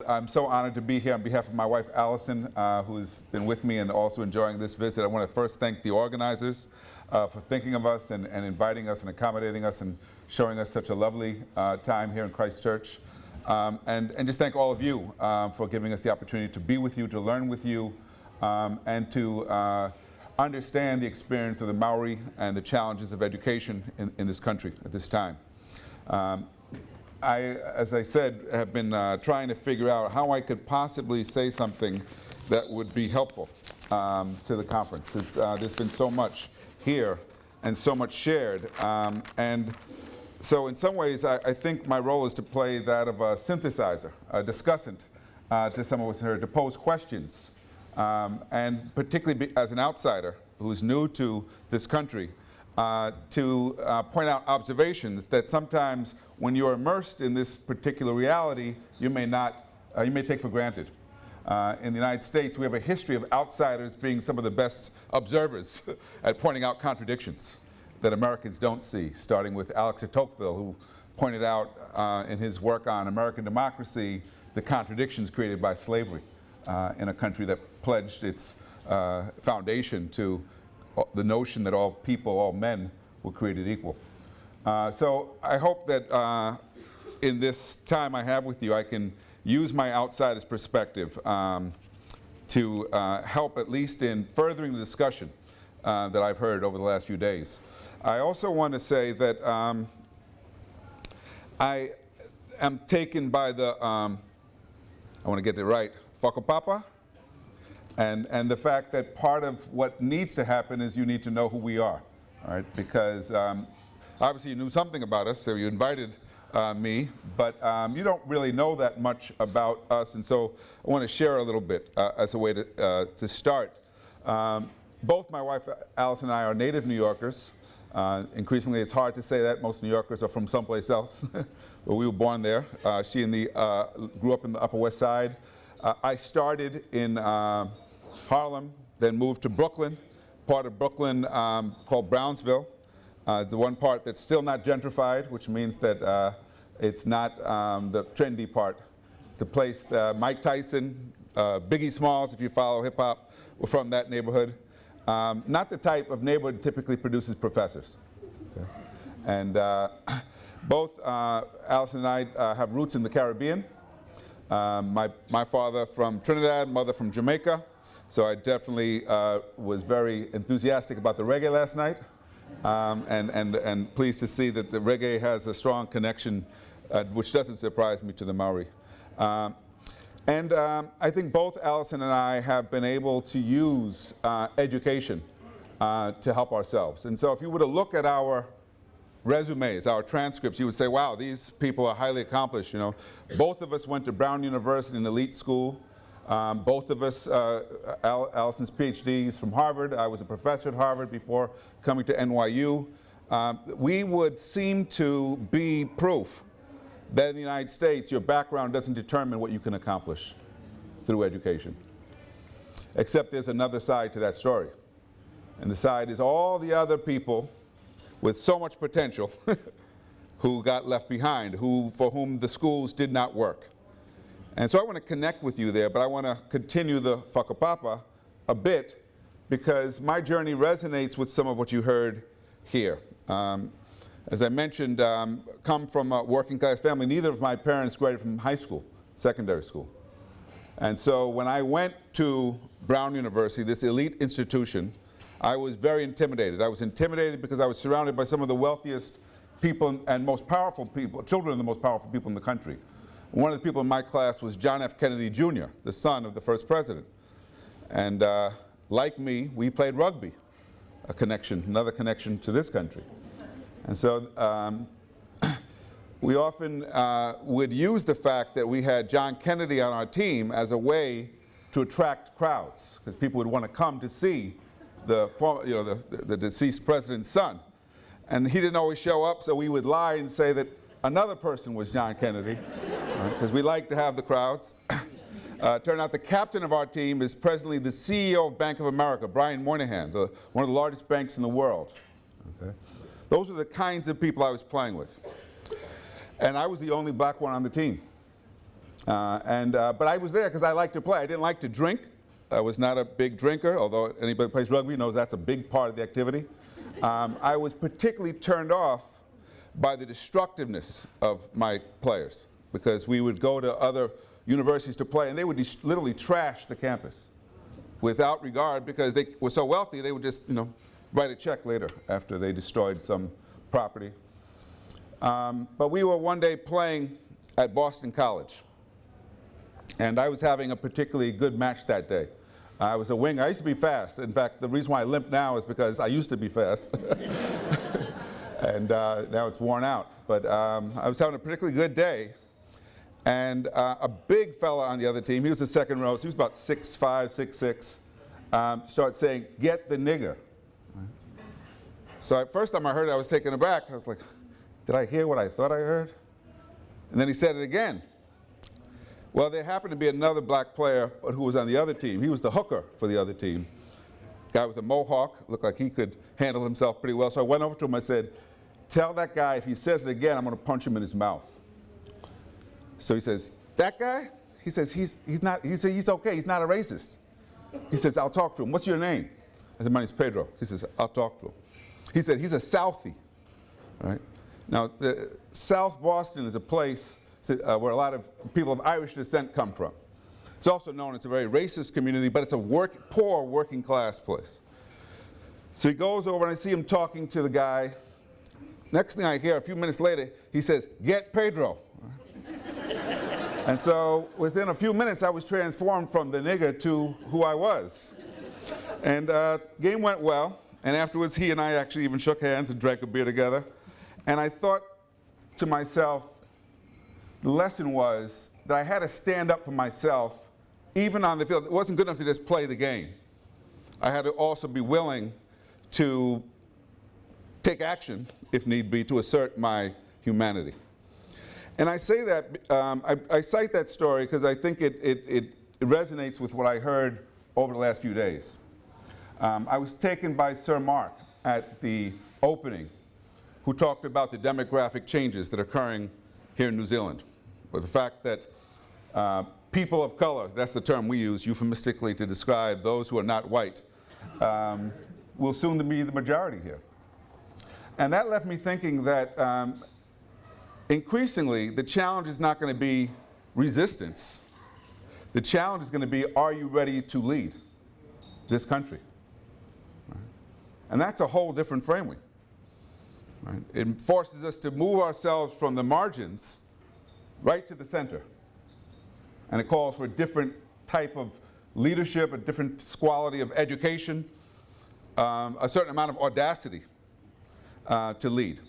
I'm so honored to be here on behalf of my wife, Allison, who's been with me and also enjoying this visit. I want to first thank the organizers for thinking of us and inviting us and accommodating us and showing us such a lovely time here in Christchurch. And just thank all of you for giving us the opportunity to be with you, to learn with you, and to understand the experience of the Maori and the challenges of education in this country at this time. As I said, have been trying to figure out how I could possibly say something that would be helpful to the conference, because there's been so much here and so much shared. And so in some ways, I think my role is to play that of a synthesizer, a discussant to some of us here, to pose questions. And particularly as an outsider who's new to this country, to point out observations that sometimes when you're immersed in this particular reality, you may take for granted. In the United States, we have a history of outsiders being some of the best observers at pointing out contradictions that Americans don't see, starting with Alex de Tocqueville, who pointed out in his work on American democracy the contradictions created by slavery in a country that pledged its foundation to the notion that all people, all men, were created equal. So I hope that in this time I have with you, I can use my outsider's perspective to help at least in furthering the discussion that I've heard over the last few days. I also want to say that I am taken by the, I want to get it right, whakapapa, and the fact that part of what needs to happen is you need to know who we are, all right? Because obviously you knew something about us, so you invited me, but you don't really know that much about us, and so I want to share a little bit as a way to start. Both my wife, Allison, and I are native New Yorkers. Increasingly, it's hard to say that. Most New Yorkers are from someplace else, but we were born there. She grew up in the Upper West Side. I started in Harlem, then moved to Brooklyn, part of Brooklyn called Brownsville. The one part that's still not gentrified, which means that it's not the trendy part. It's the place Mike Tyson, Biggie Smalls, if you follow hip hop, were from that neighborhood. Not the type of neighborhood typically produces professors. Okay? And both Allison and I have roots in the Caribbean. My father from Trinidad, mother from Jamaica. So I definitely was very enthusiastic about the reggae last night. And pleased to see that the reggae has a strong connection, which doesn't surprise me, to the Maori. And I think both Allison and I have been able to use education to help ourselves. And so if you were to look at our resumes, our transcripts, you would say, wow, these people are highly accomplished. You know, both of us went to Brown University, an elite school. Both of us, Allison's PhD is from Harvard. I was a professor at Harvard before coming to NYU. We would seem to be proof that in the United States, your background doesn't determine what you can accomplish through education. Except there's another side to that story. And the side is all the other people with so much potential who got left behind, for whom the schools did not work. And so I want to connect with you there, but I want to continue the whakapapa a bit because my journey resonates with some of what you heard here. As I mentioned, come from a working class family. Neither of my parents graduated from high school, secondary school. And so when I went to Brown University, this elite institution, I was very intimidated. I was intimidated because I was surrounded by some of the wealthiest people and most powerful people, children of the most powerful people in the country. One of the people in my class was John F. Kennedy Jr., the son of the first president. And like me, we played rugby, another connection to this country. And so we often would use the fact that we had John Kennedy on our team as a way to attract crowds, because people would want to come to see the deceased president's son. And he didn't always show up, so we would lie and say that another person was John Kennedy, because we like to have the crowds. Turned out the captain of our team is presently the CEO of Bank of America, Brian Moynihan, one of the largest banks in the world. Okay? Those were the kinds of people I was playing with. And I was the only black one on the team. But I was there because I liked to play. I didn't like to drink. I was not a big drinker, although anybody who plays rugby knows that's a big part of the activity. I was particularly turned off by the destructiveness of my players, because we would go to other universities to play, and they would literally trash the campus without regard, because they were so wealthy they would just, write a check later after they destroyed some property. But we were one day playing at Boston College, and I was having a particularly good match that day. I was a winger. I used to be fast. In fact, the reason why I limp now is because I used to be fast. And now it's worn out. But I was having a particularly good day. And a big fella on the other team, he was the second row, so he was about 6'5", 6'6", started saying, "Get the nigger." So first time I heard it, I was taken aback. I was like, did I hear what I thought I heard? And then he said it again. Well, there happened to be another black player who was on the other team. He was the hooker for the other team. Guy with a mohawk, looked like he could handle himself pretty well. So I went over to him, I said, "Tell that guy if he says it again, I'm going to punch him in his mouth." So he says, "That guy?" He says, he's okay, he's not a racist. He says, "I'll talk to him. What's your name?" I said, "My name's Pedro." He says, "I'll talk to him." He said, "He's a Southie." All right? Now, South Boston is a place where a lot of people of Irish descent come from. It's also known as a very racist community, but it's a poor working class place. So he goes over and I see him talking to the guy. Next thing I hear, a few minutes later, he says, "Get Pedro." And so within a few minutes, I was transformed from the nigger to who I was. And game went well. And afterwards, he and I actually even shook hands and drank a beer together. And I thought to myself, the lesson was that I had to stand up for myself, even on the field. It wasn't good enough to just play the game. I had to also be willing to take action, if need be, to assert my humanity. And I say that, I cite that story because I think it resonates with what I heard over the last few days. I was taken by Sir Mark at the opening, who talked about the demographic changes that are occurring here in New Zealand, with the fact that people of color, that's the term we use euphemistically to describe those who are not white, will soon be the majority here. And that left me thinking that increasingly the challenge is not going to be resistance. The challenge is going to be, are you ready to lead this country? Right? And that's a whole different framing. Right? It forces us to move ourselves from the margins right to the center. And it calls for a different type of leadership, a different quality of education, a certain amount of audacity to lead.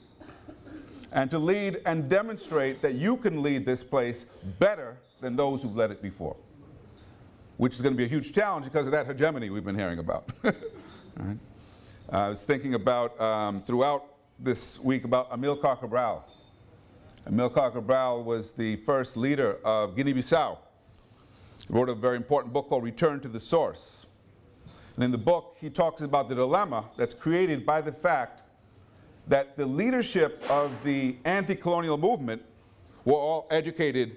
And to lead and demonstrate that you can lead this place better than those who've led it before, which is going to be a huge challenge because of that hegemony we've been hearing about. Right? I was thinking about, throughout this week, about Amilcar Cabral. Amilcar Cabral was the first leader of Guinea-Bissau. He wrote a very important book called Return to the Source. And in the book, he talks about the dilemma that's created by the fact that the leadership of the anti-colonial movement were all educated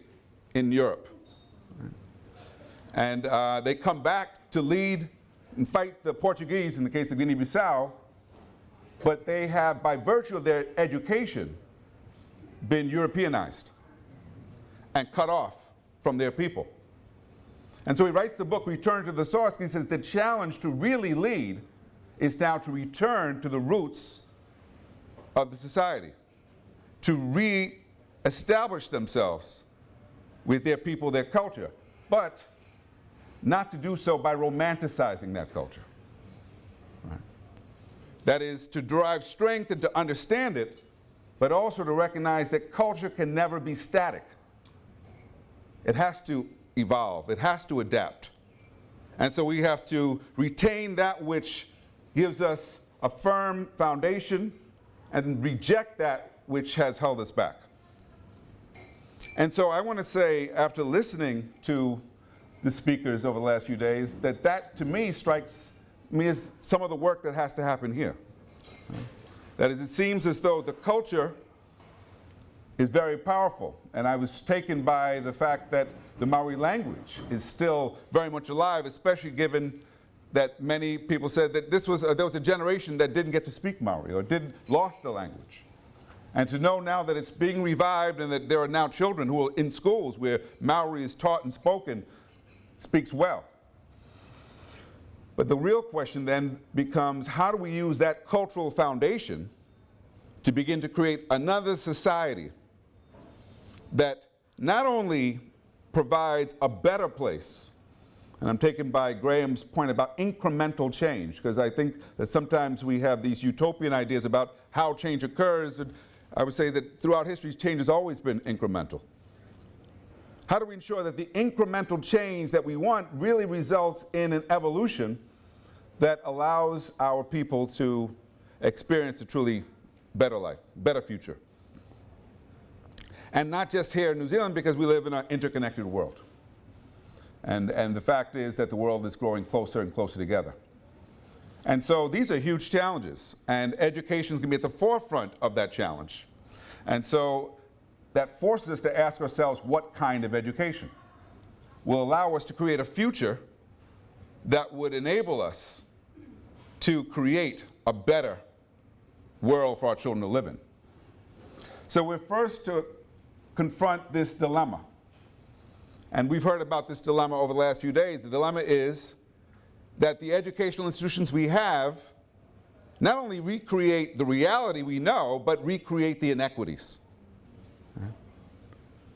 in Europe. And they come back to lead and fight the Portuguese in the case of Guinea-Bissau, but they have, by virtue of their education, been Europeanized and cut off from their people. And so he writes the book, Return to the Source. He says the challenge to really lead is now to return to the roots of the society, to re-establish themselves with their people, their culture, but not to do so by romanticizing that culture. Right? That is, to derive strength and to understand it, but also to recognize that culture can never be static. It has to evolve, it has to adapt. And so we have to retain that which gives us a firm foundation and reject that which has held us back. And so I want to say, after listening to the speakers over the last few days, that to me strikes me as some of the work that has to happen here. That is, it seems as though the culture is very powerful. And I was taken by the fact that the Maori language is still very much alive, especially given that many people said that there was a generation that didn't get to speak Maori or lost the language. And to know now that it's being revived and that there are now children who are in schools where Maori is taught and spoken, speaks well. But the real question then becomes, how do we use that cultural foundation to begin to create another society that not only provides a better place, and I'm taken by Graham's point about incremental change, because I think that sometimes we have these utopian ideas about how change occurs, and I would say that throughout history, change has always been incremental. How do we ensure that the incremental change that we want really results in an evolution that allows our people to experience a truly better life, better future? And not just here in New Zealand, because we live in an interconnected world. And the fact is that the world is growing closer and closer together. And so these are huge challenges, and education is going to be at the forefront of that challenge. And so that forces us to ask ourselves, what kind of education will allow us to create a future that would enable us to create a better world for our children to live in? So we're first to confront this dilemma. And we've heard about this dilemma over the last few days. The dilemma is that the educational institutions we have not only recreate the reality we know, but recreate the inequities.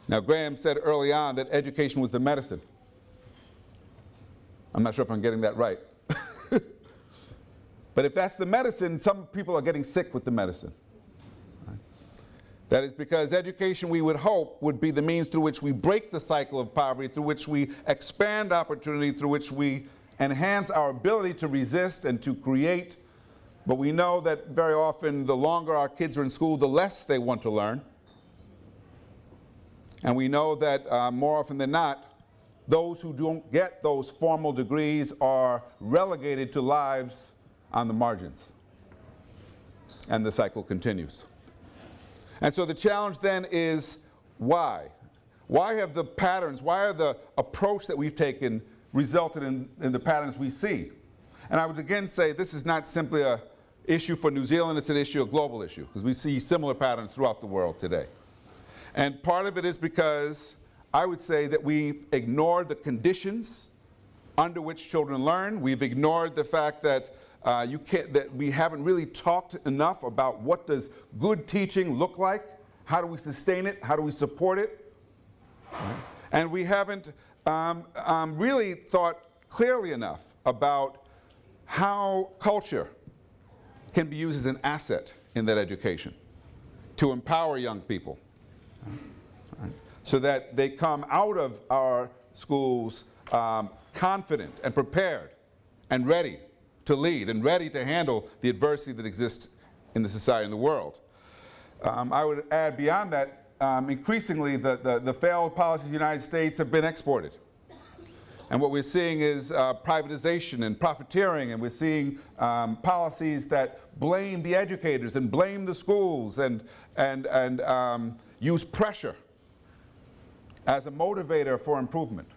Now, Graham said early on that education was the medicine. I'm not sure if I'm getting that right. But if that's the medicine, some people are getting sick with the medicine. That is because education, we would hope, would be the means through which we break the cycle of poverty, through which we expand opportunity, through which we enhance our ability to resist and to create. But we know that very often the longer our kids are in school, the less they want to learn. And we know that more often than not, those who don't get those formal degrees are relegated to lives on the margins. And the cycle continues. And so the challenge then is why? Why have the patterns, why are the approach that we've taken resulted in the patterns we see? And I would again say this is not simply an issue for New Zealand, it's an issue, a global issue, because we see similar patterns throughout the world today. And part of it is because I would say that we've ignored the conditions under which children learn. We've ignored the fact that that we haven't really talked enough about what does good teaching look like, how do we sustain it, how do we support it, right? And we haven't really thought clearly enough about how culture can be used as an asset in that education to empower young people, right? So that they come out of our schools confident and prepared and ready to lead and ready to handle the adversity that exists in the society and the world. I would add beyond that, increasingly the failed policies of the United States have been exported. And what we're seeing is privatization and profiteering, and we're seeing policies that blame the educators and blame the schools and use pressure as a motivator for improvement.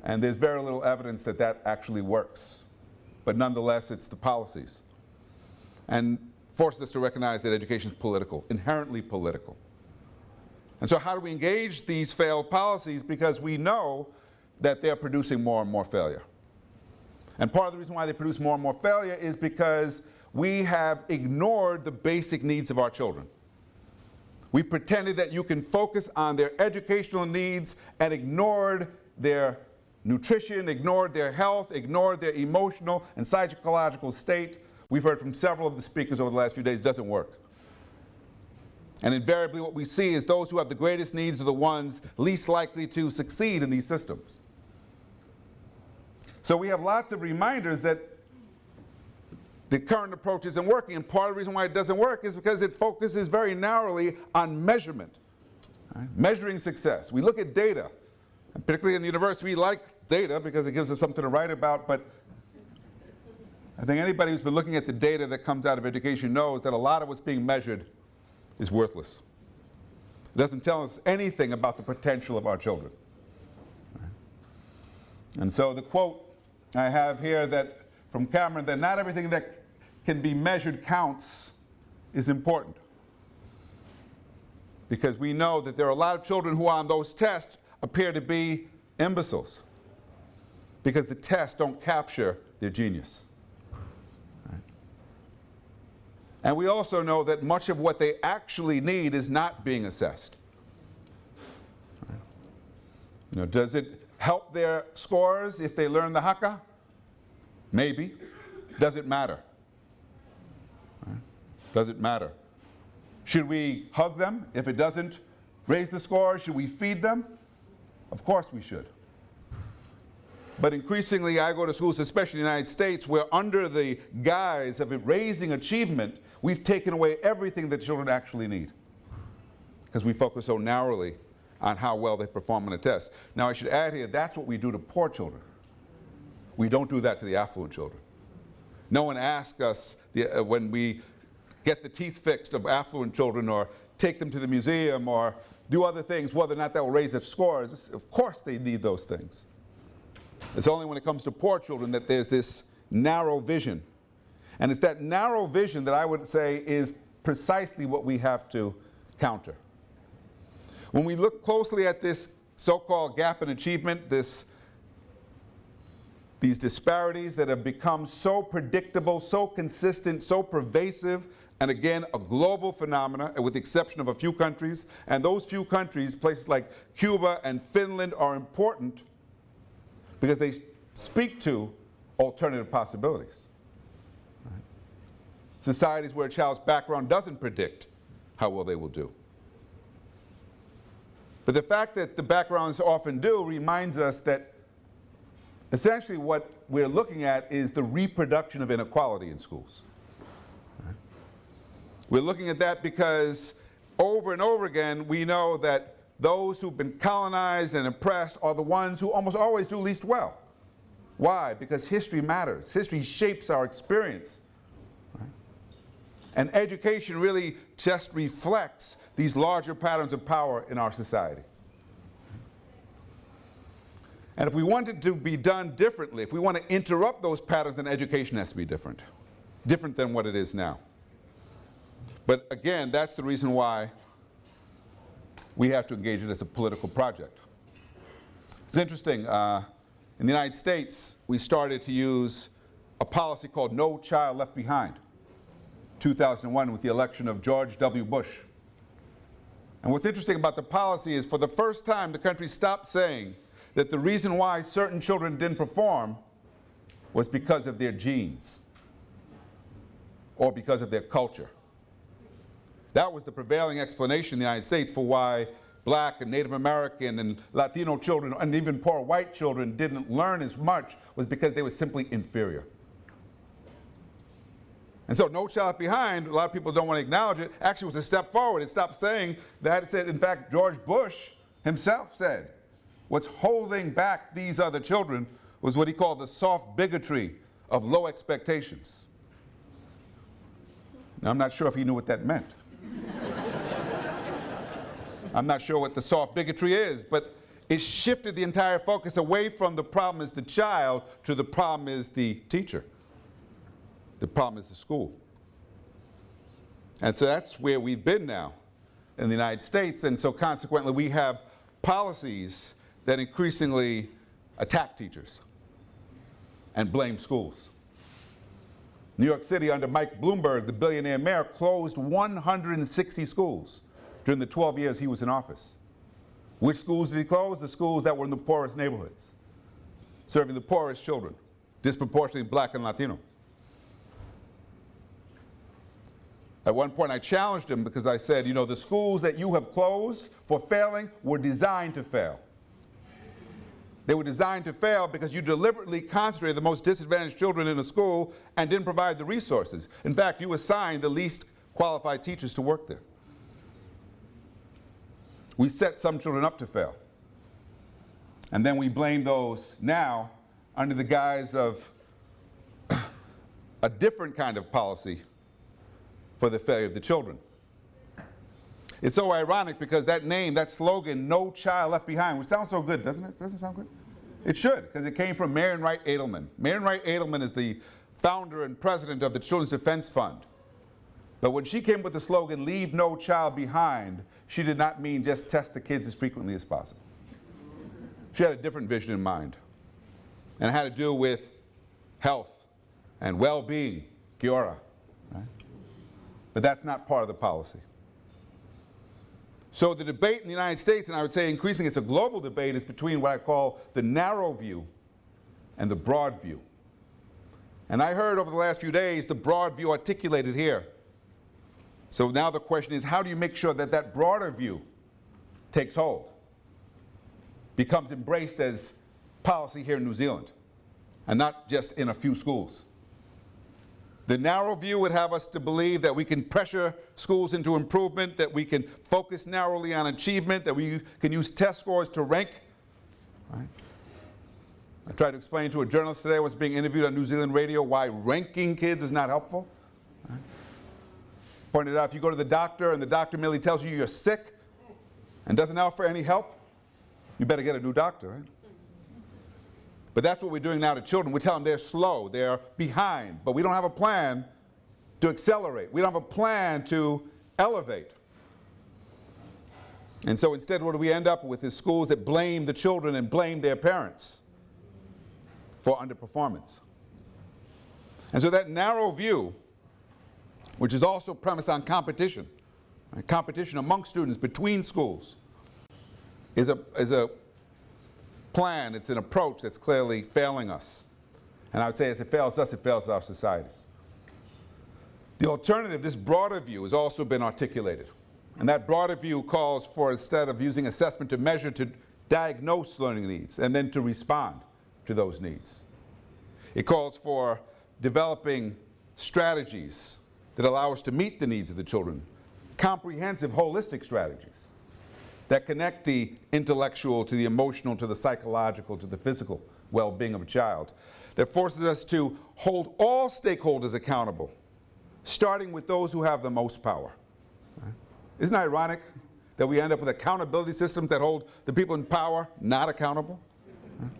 And there's very little evidence that that actually works. But nonetheless, it's the policies. And forces us to recognize that education is political, inherently political. And so how do we engage these failed policies? Because we know that they're producing more and more failure. And part of the reason why they produce more and more failure is because we have ignored the basic needs of our children. We pretended that you can focus on their educational needs and ignored their nutrition, ignored their health, ignored their emotional and psychological state. We've heard from several of the speakers over the last few days, doesn't work. And invariably what we see is those who have the greatest needs are the ones least likely to succeed in these systems. So we have lots of reminders that the current approach isn't working, and part of the reason why it doesn't work is because it focuses very narrowly on measurement, right? Measuring success. We look at data. And particularly in the university, we like data because it gives us something to write about, but I think anybody who's been looking at the data that comes out of education knows that a lot of what's being measured is worthless. It doesn't tell us anything about the potential of our children. And so the quote I have here that from Cameron, that not everything that can be measured counts, is important. Because we know that there are a lot of children who on those tests appear to be imbeciles. Because the tests don't capture their genius. Right? And we also know that much of what they actually need is not being assessed. Right? You know, does it help their scores if they learn the haka? Maybe. Does it matter? Right? Does it matter? Should we hug them if it doesn't raise the score? Should we feed them? Of course we should. But increasingly, I go to schools, especially in the United States, where under the guise of it raising achievement, we've taken away everything that children actually need. Because we focus so narrowly on how well they perform on a test. Now, I should add here, that's what we do to poor children. We don't do that to the affluent children. No one asks us when we get the teeth fixed of affluent children or take them to the museum or do other things, whether or not that will raise their scores. Of course they need those things. It's only when it comes to poor children that there's this narrow vision. And it's that narrow vision that I would say is precisely what we have to counter. When we look closely at this so-called gap in achievement, these disparities that have become so predictable, so consistent, so pervasive, and again, a global phenomena, with the exception of a few countries. And those few countries, places like Cuba and Finland, are important because they speak to alternative possibilities. Right? Societies where a child's background doesn't predict how well they will do. But the fact that the backgrounds often do reminds us that essentially what we're looking at is the reproduction of inequality in schools. Right? We're looking at that because over and over again we know that those who've been colonized and oppressed are the ones who almost always do least well. Why? Because history matters. History shapes our experience. Right? And education really just reflects these larger patterns of power in our society. And if we want it to be done differently, if we want to interrupt those patterns, then education has to be different than what it is now. But again, that's the reason why we have to engage it as a political project. It's interesting, in the United States, we started to use a policy called No Child Left Behind, 2001 with the election of George W. Bush. And what's interesting about the policy is for the first time, the country stopped saying that the reason why certain children didn't perform was because of their genes or because of their culture. That was the prevailing explanation in the United States for why Black and Native American and Latino children and even poor white children didn't learn as much, was because they were simply inferior. And so No Child Left Behind, a lot of people don't want to acknowledge it, actually was a step forward. It stopped saying that. It said, in fact, George Bush himself said, what's holding back these other children was what he called the soft bigotry of low expectations. Now, I'm not sure if he knew what that meant. I'm not sure what the soft bigotry is, but it shifted the entire focus away from the problem is the child to the problem is the teacher. The problem is the school. And so that's where we've been now in the United States, and so consequently we have policies that increasingly attack teachers and blame schools. New York City, under Mike Bloomberg, the billionaire mayor, closed 160 schools during the 12 years he was in office. Which schools did he close? The schools that were in the poorest neighborhoods, serving the poorest children, disproportionately Black and Latino. At one point I challenged him because I said, you know, the schools that you have closed for failing were designed to fail. They were designed to fail because you deliberately concentrated the most disadvantaged children in a school and didn't provide the resources. In fact, you assigned the least qualified teachers to work there. We set some children up to fail. And then we blame those now under the guise of a different kind of policy for the failure of the children. It's so ironic because that name, that slogan, "No Child Left Behind," which sounds so good, doesn't it? Doesn't it sound good? It should, because it came from Marian Wright Edelman. Marian Wright Edelman is the founder and president of the Children's Defense Fund. But when she came with the slogan, "Leave no child behind," she did not mean just test the kids as frequently as possible. She had a different vision in mind. And it had to do with health and well-being, Kiora. Right? But that's not part of the policy. So the debate in the United States, and I would say increasingly it's a global debate, is between what I call the narrow view and the broad view. And I heard over the last few days the broad view articulated here. So now the question is, how do you make sure that that broader view takes hold, becomes embraced as policy here in New Zealand, and not just in a few schools? The narrow view would have us to believe that we can pressure schools into improvement, that we can focus narrowly on achievement, that we can use test scores to rank. Right? I tried to explain to a journalist today, I was being interviewed on New Zealand radio, why ranking kids is not helpful. Right? Pointed out, if you go to the doctor and the doctor merely tells you you're sick and doesn't offer any help, you better get a new doctor, right? But that's what we're doing now to children. We tell them they're slow, they're behind, but we don't have a plan to accelerate. We don't have a plan to elevate. And so instead, what do we end up with is schools that blame the children and blame their parents for underperformance. And so that narrow view, which is also premised on competition, right? Competition among students, between schools, is a plan, it's an approach that's clearly failing us. And I would say as it fails us, it fails our societies. The alternative, this broader view, has also been articulated. And that broader view calls for, instead of using assessment to measure, to diagnose learning needs and then to respond to those needs. It calls for developing strategies that allow us to meet the needs of the children, comprehensive, holistic strategies that connect the intellectual to the emotional, to the psychological, to the physical well-being of a child, that forces us to hold all stakeholders accountable, starting with those who have the most power. Right? Isn't it ironic that we end up with accountability systems that hold the people in power not accountable? Right?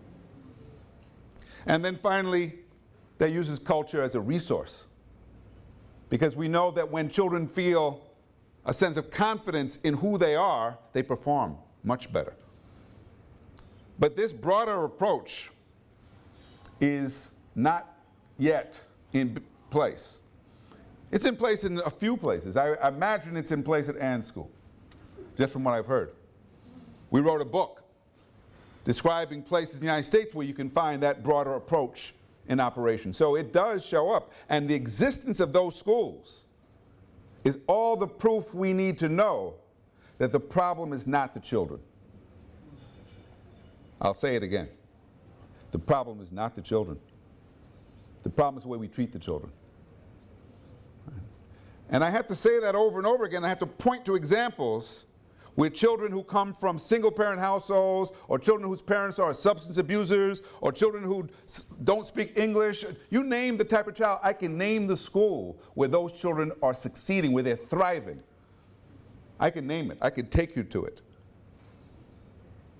And then finally, that uses culture as a resource. Because we know that when children feel a sense of confidence in who they are, they perform much better. But this broader approach is not yet in place. It's in place in a few places. I imagine it's in place at Ann's school, just from what I've heard. We wrote a book describing places in the United States where you can find that broader approach in operation. So it does show up. And the existence of those schools is all the proof we need to know that the problem is not the children. I'll say it again. The problem is not the children. The problem is the way we treat the children. And I have to say that over and over again. I have to point to examples where children who come from single-parent households, or children whose parents are substance abusers, or children who don't speak English, you name the type of child, I can name the school where those children are succeeding, where they're thriving. I can name it. I can take you to it.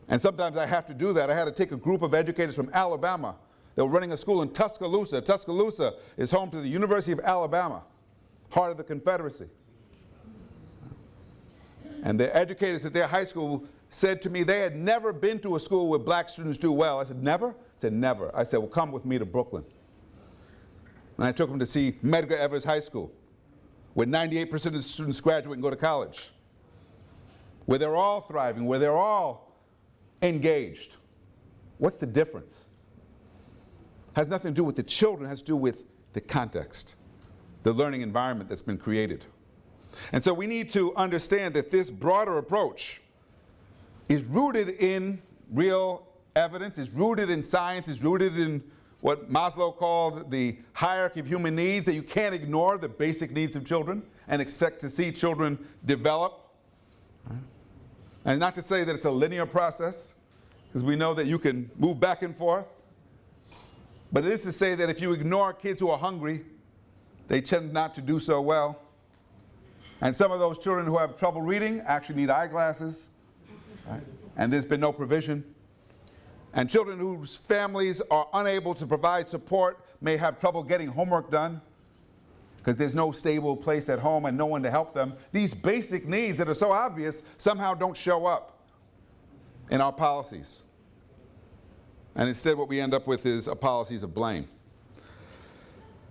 And sometimes I have to do that. I had to take a group of educators from Alabama that were running a school in Tuscaloosa. Tuscaloosa is home to the University of Alabama, heart of the Confederacy. And the educators at their high school said to me they had never been to a school where black students do well. I said, never? I said, never. I said, well, come with me to Brooklyn. And I took them to see Medgar Evers High School, where 98% of the students graduate and go to college, where they're all thriving, where they're all engaged. What's the difference? Has nothing to do with the children, it has to do with the context, the learning environment that's been created. And so we need to understand that this broader approach is rooted in real evidence, is rooted in science, is rooted in what Maslow called the hierarchy of human needs, that you can't ignore the basic needs of children and expect to see children develop. And not to say that it's a linear process, because we know that you can move back and forth, but it is to say that if you ignore kids who are hungry, they tend not to do so well. And some of those children who have trouble reading actually need eyeglasses, right? And there's been no provision. And children whose families are unable to provide support may have trouble getting homework done because there's no stable place at home and no one to help them. These basic needs that are so obvious somehow don't show up in our policies. And instead what we end up with is policies of blame.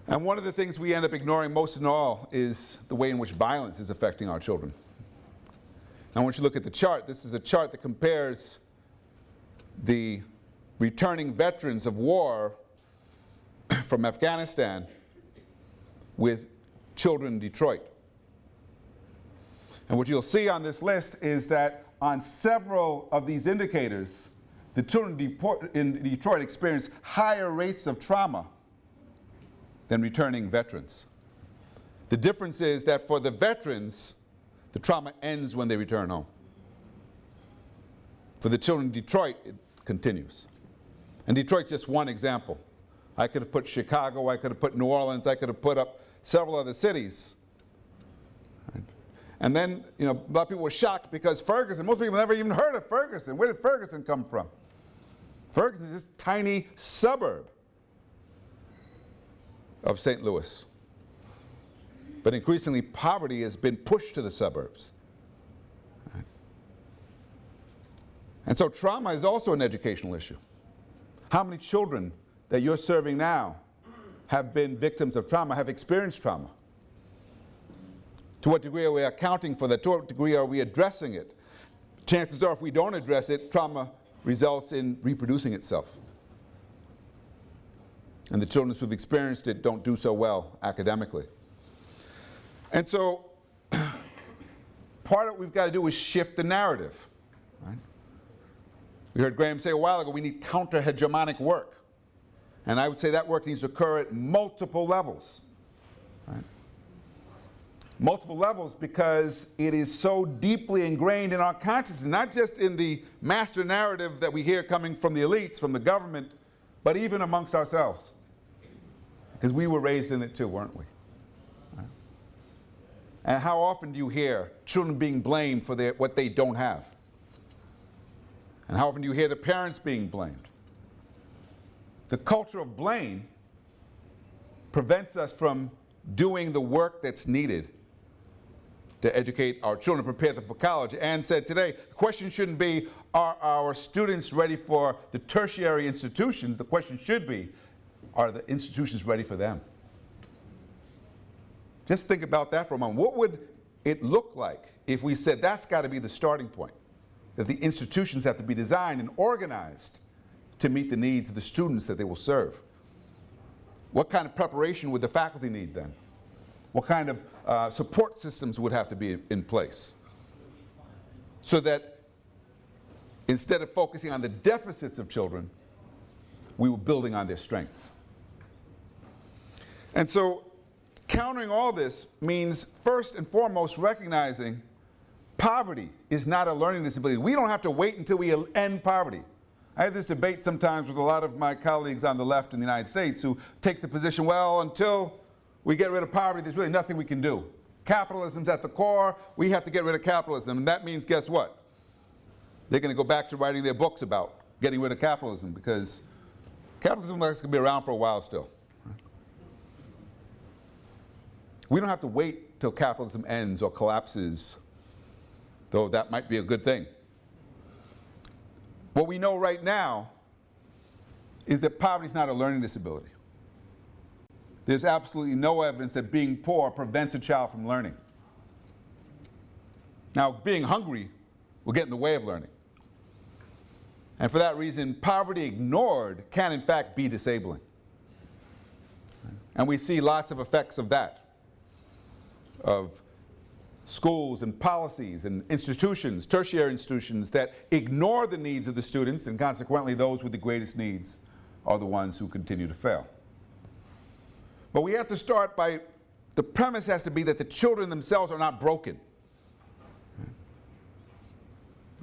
And one of the things we end up ignoring most of all is the way in which violence is affecting our children. Now, I want you to look at the chart. This is a chart that compares the returning veterans of war from Afghanistan with children in Detroit. And what you'll see on this list is that on several of these indicators, the children in Detroit experience higher rates of trauma than returning veterans. The difference is that for the veterans, the trauma ends when they return home. For the children in Detroit, it continues. And Detroit's just one example. I could have put Chicago, I could have put New Orleans, I could have put up several other cities. And then, a lot of people were shocked because Ferguson, most people never even heard of Ferguson. Where did Ferguson come from? Ferguson is this tiny suburb of St. Louis. But increasingly, poverty has been pushed to the suburbs. And so trauma is also an educational issue. How many children that you're serving now have been victims of trauma, have experienced trauma? To what degree are we accounting for that? To what degree are we addressing it? Chances are, if we don't address it, trauma results in reproducing itself. And the children who've experienced it don't do so well academically. And so, part of what we've got to do is shift the narrative. Right? We heard Graham say a while ago, we need counter-hegemonic work. And I would say that work needs to occur at multiple levels. Right? Multiple levels because it is so deeply ingrained in our consciousness, not just in the master narrative that we hear coming from the elites, from the government, but even amongst ourselves. Because we were raised in it too, weren't we? Right? And how often do you hear children being blamed for what they don't have? And how often do you hear the parents being blamed? The culture of blame prevents us from doing the work that's needed to educate our children, prepare them for college. Ann said today, the question shouldn't be, are our students ready for the tertiary institutions? The question should be, are the institutions ready for them? Just think about that for a moment. What would it look like if we said that's got to be the starting point? That the institutions have to be designed and organized to meet the needs of the students that they will serve. What kind of preparation would the faculty need then? What kind of support systems would have to be in place? So that instead of focusing on the deficits of children, we were building on their strengths. And so countering all this means first and foremost recognizing poverty is not a learning disability. We don't have to wait until we end poverty. I have this debate sometimes with a lot of my colleagues on the left in the United States who take the position, well, until we get rid of poverty, there's really nothing we can do. Capitalism's at the core, we have to get rid of capitalism. And that means, guess what? They're going to go back to writing their books about getting rid of capitalism because capitalism is going to be around for a while still. We don't have to wait till capitalism ends or collapses, though that might be a good thing. What we know right now is that poverty is not a learning disability. There's absolutely no evidence that being poor prevents a child from learning. Now, being hungry will get in the way of learning. And for that reason, poverty ignored can in fact be disabling. And we see lots of effects of that, of schools and policies and institutions, tertiary institutions that ignore the needs of the students, and consequently those with the greatest needs are the ones who continue to fail. But we have to start by, the premise has to be that the children themselves are not broken.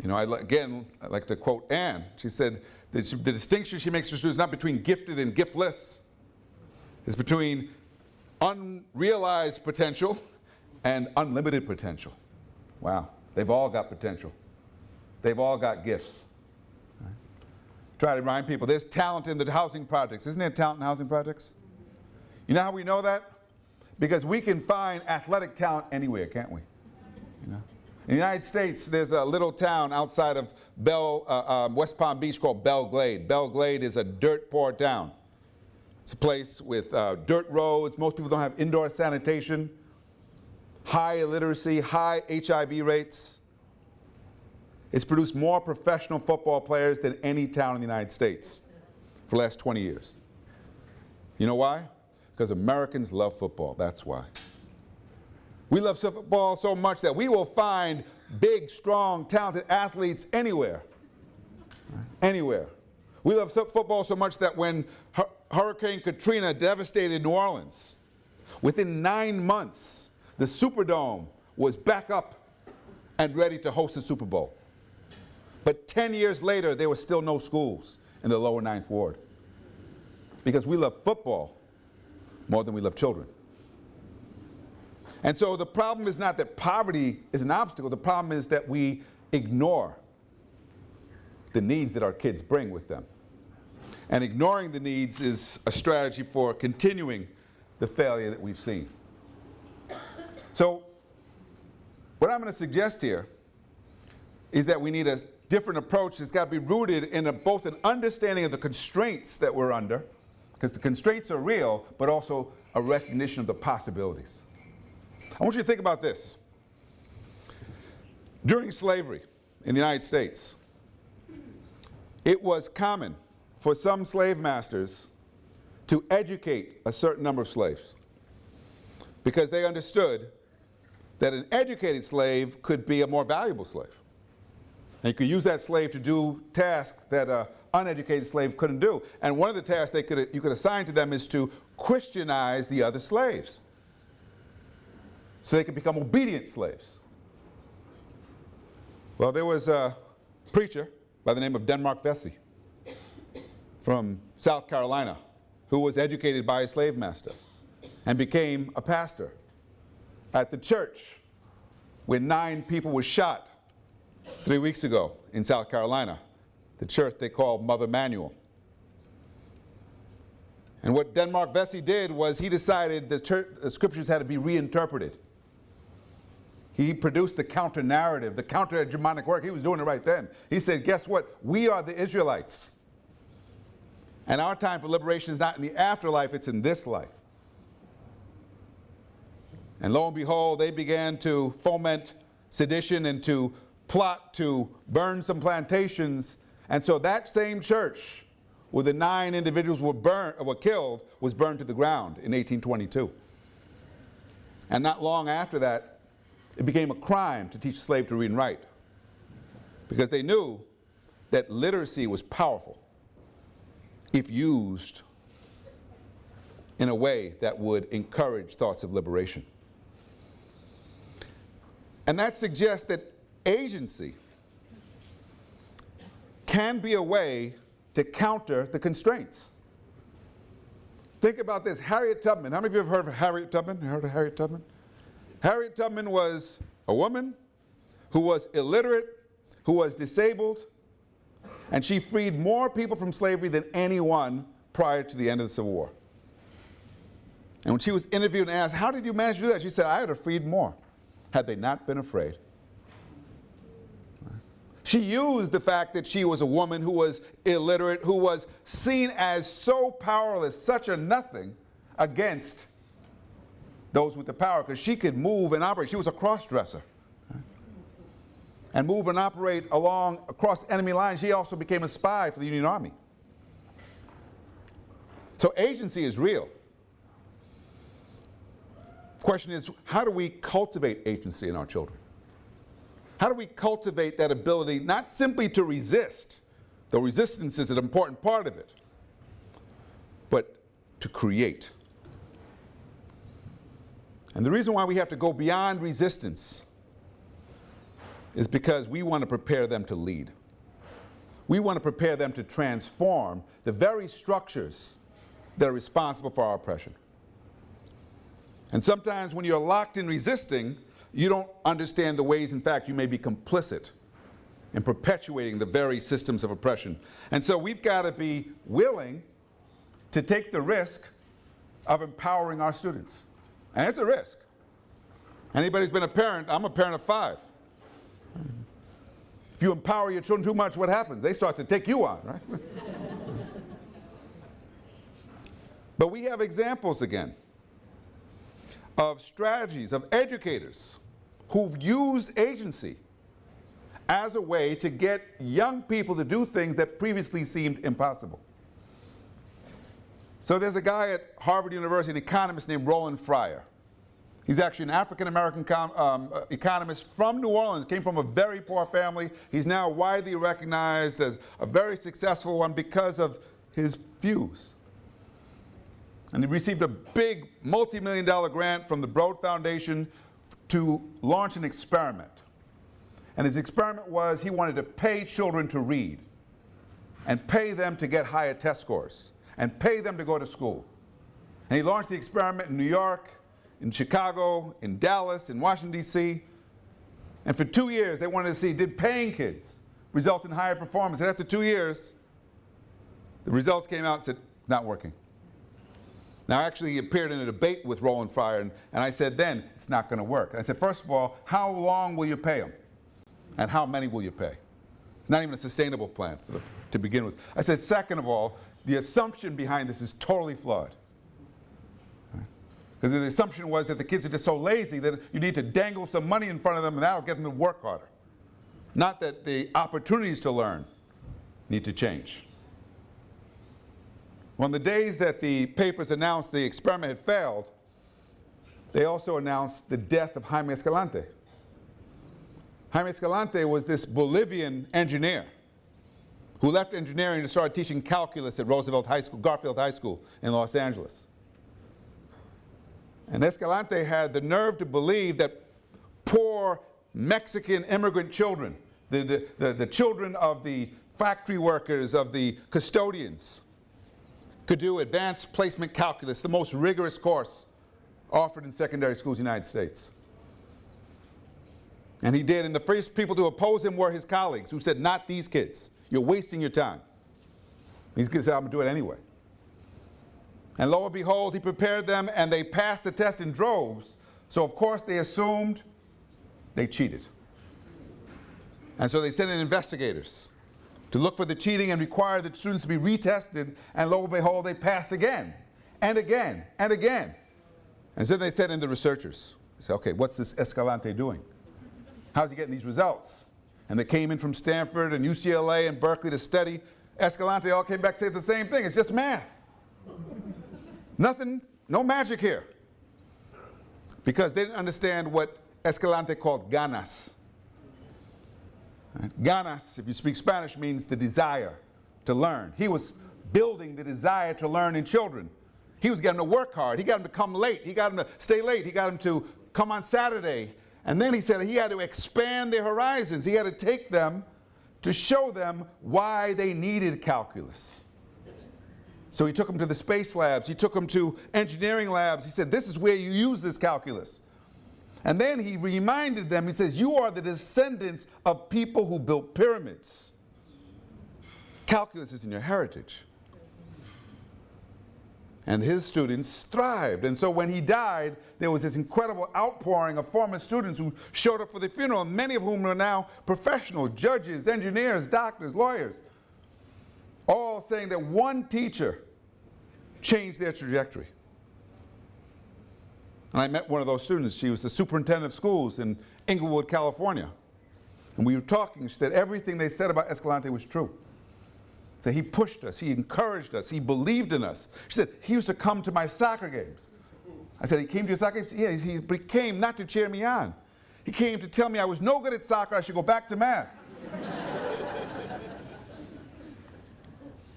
You know, I like to quote Anne. She said that the distinction she makes for students is not between gifted and giftless. It's between unrealized potential and unlimited potential. Wow, they've all got potential. They've all got gifts. Right? Try to remind people, there's talent in the housing projects. Isn't there talent in housing projects? You know how we know that? Because we can find athletic talent anywhere, can't we? You know? In the United States, there's a little town outside of West Palm Beach called Belle Glade. Belle Glade is a dirt-poor town. It's a place with dirt roads. Most people don't have indoor sanitation, high illiteracy, high HIV rates. It's produced more professional football players than any town in the United States for the last 20 years. You know why? Because Americans love football, that's why. We love football so much that we will find big, strong, talented athletes anywhere. Anywhere. We love football so much that when Hurricane Katrina devastated New Orleans, within 9 months, the Superdome was back up and ready to host the Super Bowl. But 10 years later, there were still no schools in the lower Ninth Ward. Because we love football more than we love children. And so the problem is not that poverty is an obstacle. The problem is that we ignore the needs that our kids bring with them. And ignoring the needs is a strategy for continuing the failure that we've seen. So what I'm going to suggest here is that we need a different approach that's got to be rooted in both an understanding of the constraints that we're under, because the constraints are real, but also a recognition of the possibilities. I want you to think about this. During slavery in the United States, it was common for some slave masters to educate a certain number of slaves because they understood that an educated slave could be a more valuable slave. And you could use that slave to do tasks that an uneducated slave couldn't do. And one of the tasks you could assign to them is to Christianize the other slaves so they could become obedient slaves. Well, there was a preacher by the name of Denmark Vesey from South Carolina who was educated by a slave master and became a pastor at the church where 9 people were shot 3 weeks ago in South Carolina, the church they called Mother Manual. And what Denmark Vesey did was he decided the scriptures had to be reinterpreted. He produced the counter-narrative, the counter-hegemonic work. He was doing it right then. He said, guess what? We are the Israelites. And our time for liberation is not in the afterlife, it's in this life. And lo and behold, they began to foment sedition and to plot to burn some plantations. And so that same church where the 9 individuals were killed was burned to the ground in 1822. And not long after that, it became a crime to teach a slave to read and write because they knew that literacy was powerful if used in a way that would encourage thoughts of liberation. And that suggests that agency can be a way to counter the constraints. Think about this. Harriet Tubman. How many of you have heard of Harriet Tubman? Heard of Harriet Tubman? Harriet Tubman was a woman who was illiterate, who was disabled, and she freed more people from slavery than anyone prior to the end of the Civil War. And when she was interviewed and asked, how did you manage to do that? She said, I had freed more had they not been afraid. She used the fact that she was a woman who was illiterate, who was seen as so powerless, such a nothing, against those with the power, because she could move and operate. She was a cross-dresser. And move and operate across enemy lines. She also became a spy for the Union Army. So agency is real. The question is, how do we cultivate agency in our children? How do we cultivate that ability not simply to resist, though resistance is an important part of it, but to create? And the reason why we have to go beyond resistance is because we want to prepare them to lead. We want to prepare them to transform the very structures that are responsible for our oppression. And sometimes when you're locked in resisting, you don't understand the ways, in fact, you may be complicit in perpetuating the very systems of oppression. And so we've got to be willing to take the risk of empowering our students. And it's a risk. Anybody who's been a parent, I'm a parent of 5. If you empower your children too much, what happens? They start to take you on, right? But we have examples again of strategies of educators who've used agency as a way to get young people to do things that previously seemed impossible. So there's a guy at Harvard University, an economist named Roland Fryer. He's actually an African-American economist from New Orleans, came from a very poor family. He's now widely recognized as a very successful one because of his views. And he received a big multi-million-dollar grant from the Broad Foundation to launch an experiment. And his experiment was he wanted to pay children to read and pay them to get higher test scores and pay them to go to school. And he launched the experiment in New York, in Chicago, in Dallas, in Washington, D.C. And for 2 years, they wanted to see, did paying kids result in higher performance? And after 2 years, the results came out and said, not working. Now, actually, he appeared in a debate with Roland Fryer, and I said then, it's not going to work. I said, first of all, how long will you pay them? And how many will you pay? It's not even a sustainable plan to begin with. I said, second of all, the assumption behind this is totally flawed. Because the assumption was that the kids are just so lazy that you need to dangle some money in front of them and that'll get them to work harder. Not that the opportunities to learn need to change. Well, on the days that the papers announced the experiment had failed, they also announced the death of Jaime Escalante. Jaime Escalante was this Bolivian engineer who left engineering to start teaching calculus at Garfield High School in Los Angeles. And Escalante had the nerve to believe that poor Mexican immigrant children, the children of the factory workers, of the custodians, could do advanced placement calculus, the most rigorous course offered in secondary schools in the United States. And he did, and the first people to oppose him were his colleagues, who said, not these kids. You're wasting your time. These kids said, I'm going to do it anyway. And lo and behold, he prepared them, and they passed the test in droves. So, of course, they assumed they cheated. And so they sent in investigators to look for the cheating and require the students to be retested. And lo and behold, they passed again, and again, and again. And so they sent in the researchers. They said, okay, what's this Escalante doing? How's he getting these results? And they came in from Stanford and UCLA and Berkeley to study. Escalante all came back and said the same thing. It's just math. Nothing, no magic here. Because they didn't understand what Escalante called ganas. Right? Ganas, if you speak Spanish, means the desire to learn. He was building the desire to learn in children. He was getting them to work hard. He got them to come late. He got them to stay late. He got them to come on Saturday. And then he said he had to expand their horizons. He had to take them to show them why they needed calculus. So he took them to the space labs. He took them to engineering labs. He said, this is where you use this calculus. And then he reminded them, he says, you are the descendants of people who built pyramids. Calculus is in your heritage. And his students thrived. And so when he died, there was this incredible outpouring of former students who showed up for the funeral, many of whom are now professionals, judges, engineers, doctors, lawyers, all saying that one teacher changed their trajectory. And I met one of those students. She was the superintendent of schools in Inglewood, California. And we were talking. She said everything they said about Escalante was true. So he pushed us, he encouraged us, he believed in us. She said, he used to come to my soccer games. I said, he came to your soccer games? Yeah, he came not to cheer me on. He came to tell me I was no good at soccer, I should go back to math.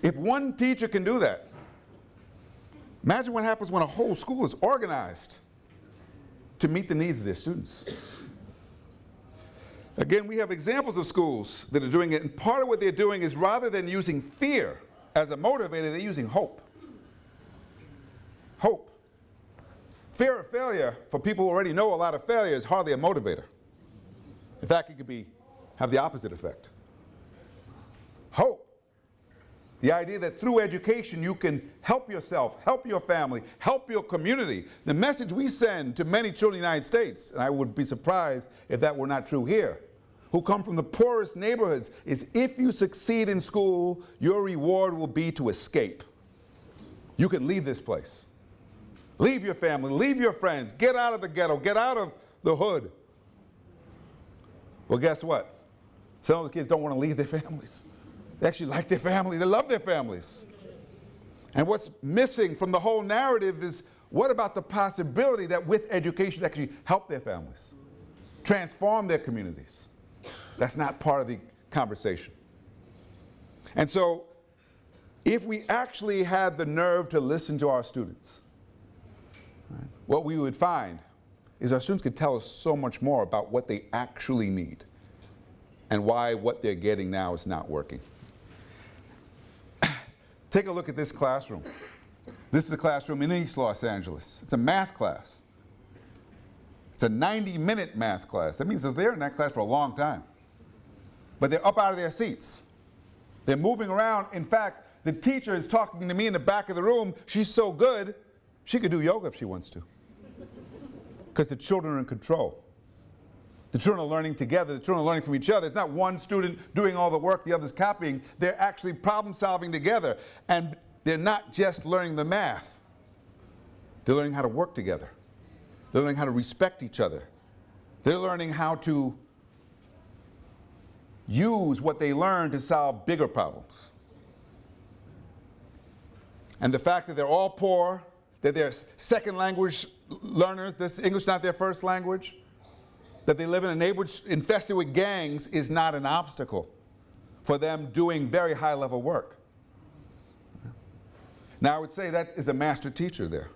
If one teacher can do that, imagine what happens when a whole school is organized to meet the needs of their students. Again, we have examples of schools that are doing it, and part of what they're doing is rather than using fear as a motivator, they're using hope. Hope. Fear of failure, for people who already know a lot of failure, is hardly a motivator. In fact, it could have the opposite effect. Hope, the idea that through education you can help yourself, help your family, help your community. The message we send to many children in the United States, and I would be surprised if that were not true here, who come from the poorest neighborhoods, is if you succeed in school, your reward will be to escape. You can leave this place. Leave your family, leave your friends, get out of the ghetto, get out of the hood. Well, guess what? Some of the kids don't want to leave their families. They actually like their family, they love their families. And what's missing from the whole narrative is, what about the possibility that with education they actually help their families, transform their communities? That's not part of the conversation. And so, if we actually had the nerve to listen to our students, right, what we would find is our students could tell us so much more about what they actually need and why what they're getting now is not working. Take a look at this classroom. This is a classroom in East Los Angeles. It's a math class. It's a 90-minute math class. That means that they're in that class for a long time. But they're up out of their seats. They're moving around. In fact, the teacher is talking to me in the back of the room. She's so good, she could do yoga if she wants to. Because the children are in control. The children are learning together. The children are learning from each other. It's not one student doing all the work, the other's copying. They're actually problem solving together. And they're not just learning the math. They're learning how to work together. They're learning how to respect each other. They're learning how to use what they learn to solve bigger problems. And the fact that they're all poor, that they're second language learners, this English not their first language, that they live in a neighborhood infested with gangs, is not an obstacle for them doing very high level work. Now I would say that is a master teacher there.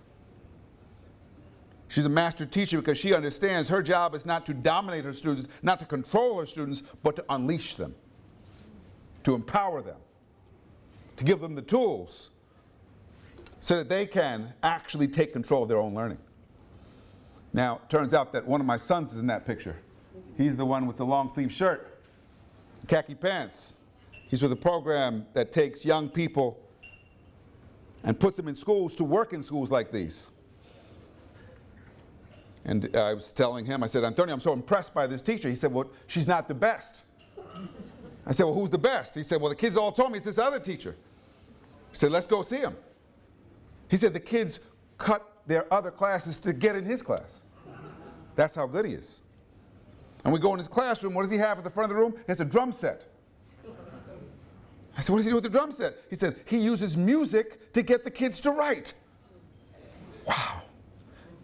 She's a master teacher because she understands her job is not to dominate her students, not to control her students, but to unleash them, to empower them, to give them the tools so that they can actually take control of their own learning. Now, it turns out that one of my sons is in that picture. He's the one with the long sleeve shirt, khaki pants. He's with a program that takes young people and puts them in schools to work in schools like these. And I was telling him, I said, Antonio, I'm so impressed by this teacher. He said, well, she's not the best. I said, well, who's the best? He said, well, the kids all told me it's this other teacher. I said, let's go see him. He said the kids cut their other classes to get in his class. That's how good he is. And we go in his classroom, what does he have at the front of the room? He has a drum set. I said, what does he do with the drum set? He said, he uses music to get the kids to write. Wow.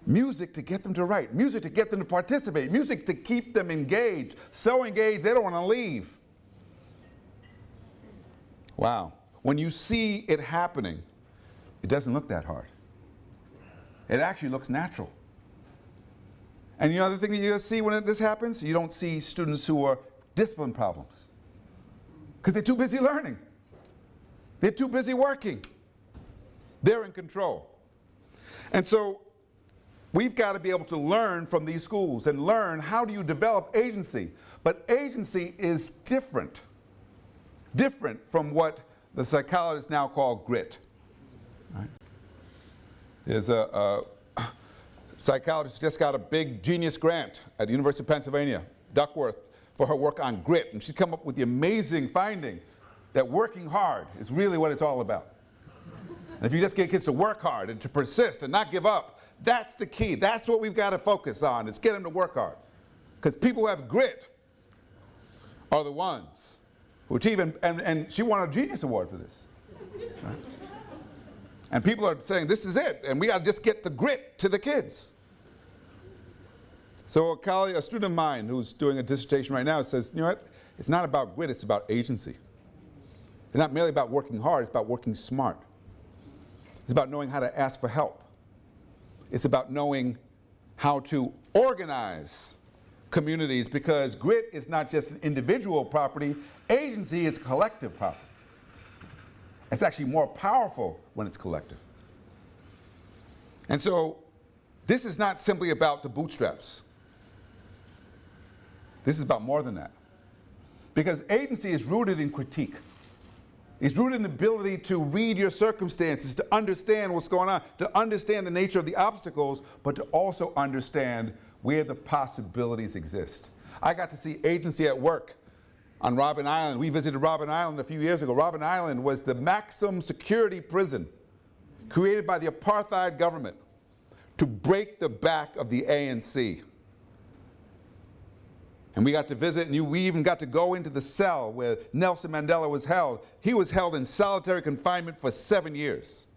Music to get them to write, music to get them to participate, music to keep them engaged, so engaged they don't want to leave. Wow. When you see it happening, it doesn't look that hard. It actually looks natural. And you know the thing that you see when this happens? You don't see students who are discipline problems. Because they're too busy learning. They're too busy working. They're in control. And so we've got to be able to learn from these schools and learn how do you develop agency. But agency is different from what the psychologists now call grit. Right? There's a psychologist who just got a big genius grant at the University of Pennsylvania, Duckworth, for her work on grit. And she's come up with the amazing finding that working hard is really what it's all about. And if you just get kids to work hard and to persist and not give up, that's the key. That's what we've got to focus on, is get them to work hard. Because people who have grit are the ones who achieve, and she won a Genius Award for this. Right? And people are saying, this is it, and we got to just get the grit to the kids. So a student of mine who's doing a dissertation right now says, you know what, it's not about grit, it's about agency. It's not merely about working hard, it's about working smart. It's about knowing how to ask for help. It's about knowing how to organize communities, because grit is not just an individual property, agency is collective property. It's actually more powerful when it's collective. And so this is not simply about the bootstraps. This is about more than that. Because agency is rooted in critique. It's rooted in the ability to read your circumstances, to understand what's going on, to understand the nature of the obstacles, but to also understand where the possibilities exist. I got to see agency at work on Robben Island. We visited Robben Island a few years ago. Robben Island was the maximum security prison created by the apartheid government to break the back of the ANC. And we got to visit, and we even got to go into the cell where Nelson Mandela was held. He was held in solitary confinement for 7 years.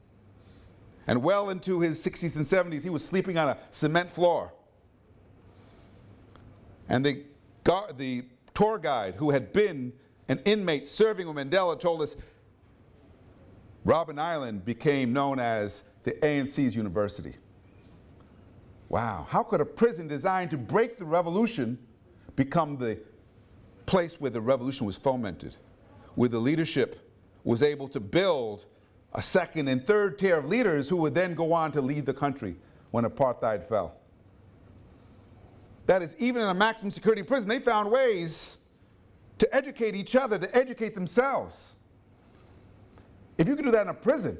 And well into his 60s and 70s, he was sleeping on a cement floor. And the tour guide, who had been an inmate serving with Mandela, told us Robben Island became known as the ANC's university. Wow, how could a prison designed to break the revolution become the place where the revolution was fomented, where the leadership was able to build a second and third tier of leaders who would then go on to lead the country when apartheid fell? That is, even in a maximum security prison, they found ways to educate each other, to educate themselves. If you could do that in a prison,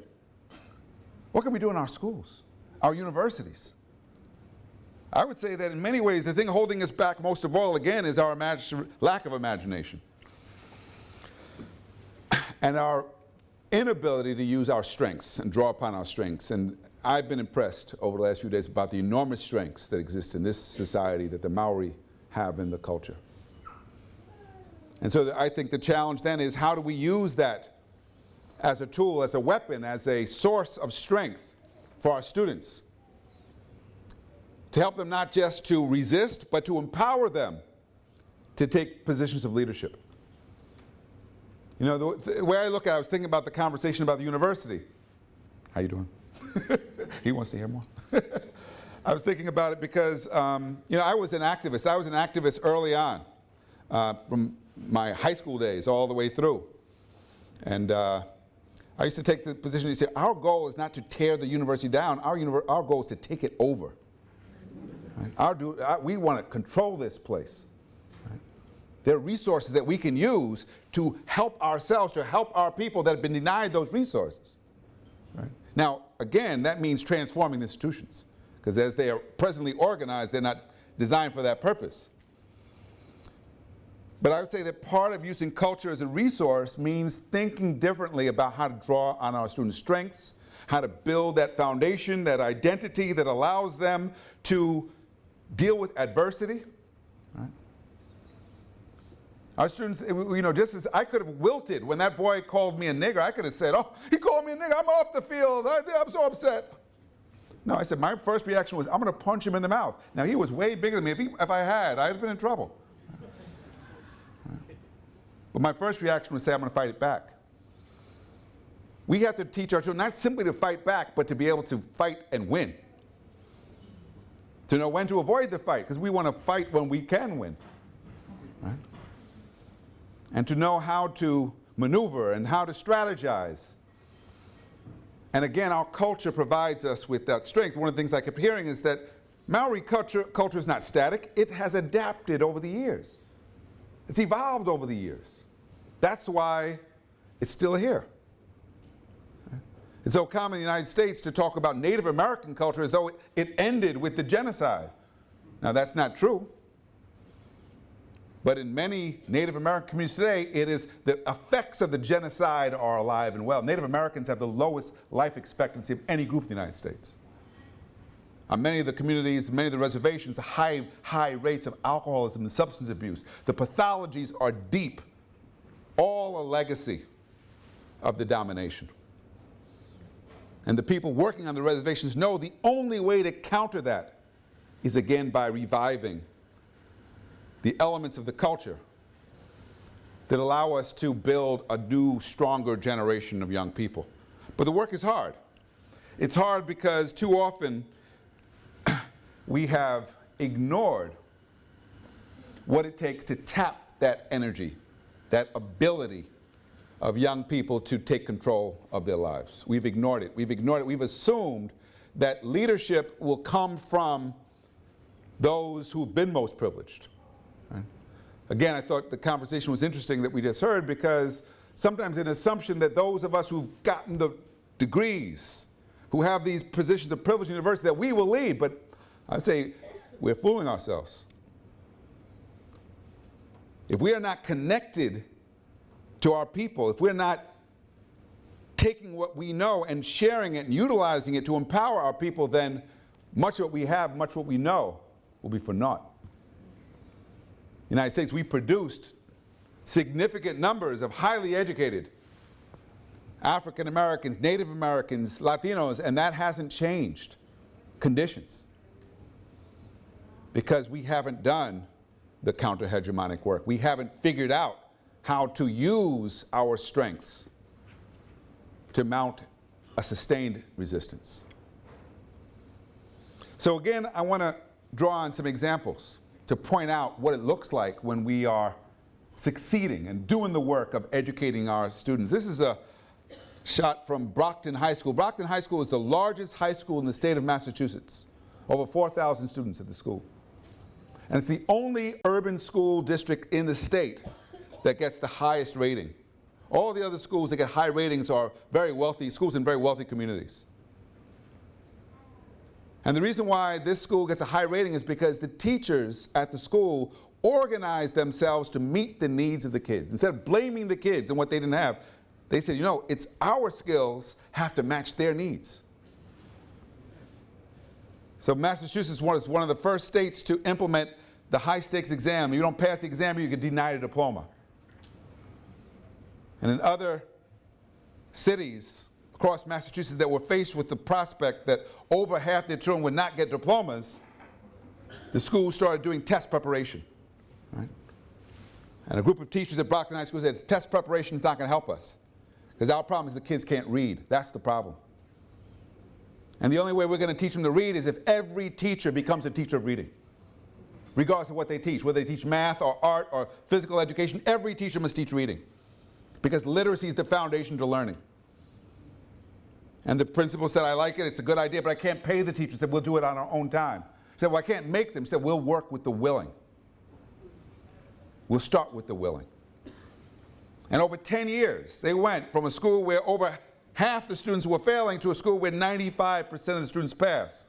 what can we do in our schools, our universities? I would say that in many ways, the thing holding us back most of all, again, is our lack of imagination. And our inability to use our strengths and draw upon our strengths. And I've been impressed over the last few days about the enormous strengths that exist in this society that the Maori have in the culture. And so I think the challenge then is, how do we use that as a tool, as a weapon, as a source of strength for our students, to help them not just to resist, but to empower them to take positions of leadership. You know, the way I look at it, I was thinking about the conversation about the university. How you doing? He wants to hear more. I was thinking about it because, you know, I was an activist. I was an activist early on, from my high school days all the way through. And I used to take the position to say, our goal is not to tear the university down. Our goal is to take it over. Right? We want to control this place. Right? There are resources that we can use to help ourselves, to help our people that have been denied those resources. Right? Now, again, that means transforming the institutions, because as they are presently organized, they're not designed for that purpose. But I would say that part of using culture as a resource means thinking differently about how to draw on our students' strengths, how to build that foundation, that identity that allows them to deal with adversity. Right? Our students, you know, just as I could have wilted when that boy called me a nigger, I could have said, oh, he called me a nigger, I'm off the field, I'm so upset. No, I said, my first reaction was, I'm going to punch him in the mouth. Now, he was way bigger than me. If I had, I'd have been in trouble. Right? But my first reaction was say, I'm going to fight it back. We have to teach our children not simply to fight back, but to be able to fight and win. To know when to avoid the fight, because we want to fight when we can win. Right? And to know how to maneuver and how to strategize. And again, our culture provides us with that strength. One of the things I kept hearing is that Maori culture is not static. It has adapted over the years. It's evolved over the years. That's why it's still here. It's so common in the United States to talk about Native American culture as though it ended with the genocide. Now, that's not true. But in many Native American communities today, it is the effects of the genocide are alive and well. Native Americans have the lowest life expectancy of any group in the United States. On many of the communities, many of the reservations, the high rates of alcoholism and substance abuse. The pathologies are deep, all a legacy of the domination. And the people working on the reservations know the only way to counter that is, again, by reviving the elements of the culture that allow us to build a new, stronger generation of young people. But the work is hard. It's hard because too often we have ignored what it takes to tap that energy, that ability of young people to take control of their lives. We've ignored it. We've assumed that leadership will come from those who've been most privileged. Right? Again, I thought the conversation was interesting that we just heard, because sometimes an assumption that those of us who've gotten the degrees, who have these positions of privilege in university, that we will lead, but I'd say we're fooling ourselves. If we are not connected to our people, if we're not taking what we know and sharing it and utilizing it to empower our people, then much of what we have, much of what we know will be for naught. In the United States, we produced significant numbers of highly educated African Americans, Native Americans, Latinos, and that hasn't changed conditions, because we haven't done the counter-hegemonic work. We haven't figured out how to use our strengths to mount a sustained resistance. So again, I want to draw on some examples to point out what it looks like when we are succeeding and doing the work of educating our students. This is a shot from Brockton High School. Brockton High School is the largest high school in the state of Massachusetts. Over 4,000 students at the school. And it's the only urban school district in the state that gets the highest rating. All the other schools that get high ratings are very wealthy schools in very wealthy communities. And the reason why this school gets a high rating is because the teachers at the school organize themselves to meet the needs of the kids. Instead of blaming the kids and what they didn't have, they said, you know, it's our skills have to match their needs. So Massachusetts was one of the first states to implement the high-stakes exam. If you don't pass the exam, you get denied a diploma. And in other cities across Massachusetts that were faced with the prospect that over half their children would not get diplomas, the schools started doing test preparation. Right? And a group of teachers at Brockton High School said, test preparation is not going to help us, because our problem is the kids can't read. That's the problem. And the only way we're going to teach them to read is if every teacher becomes a teacher of reading. Regardless of what they teach, whether they teach math or art or physical education, every teacher must teach reading. Because literacy is the foundation to learning. And the principal said, I like it, it's a good idea, but I can't pay the teachers. He said, we'll do it on our own time. He said, well, I can't make them. He said, we'll work with the willing. We'll start with the willing. And over 10 years, they went from a school where over half the students were failing to a school where 95% of the students pass.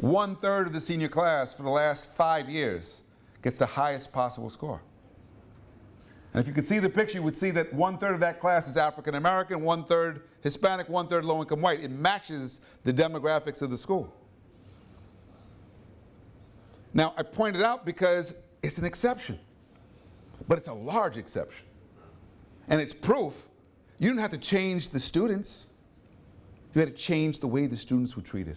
1/3 of the senior class for the last 5 years gets the highest possible score. And if you could see the picture, you would see that 1/3 of that class is African American, 1/3 Hispanic, 1/3 low-income white. It matches the demographics of the school. Now, I point it out because it's an exception, but it's a large exception. And it's proof you didn't have to change the students. You had to change the way the students were treated.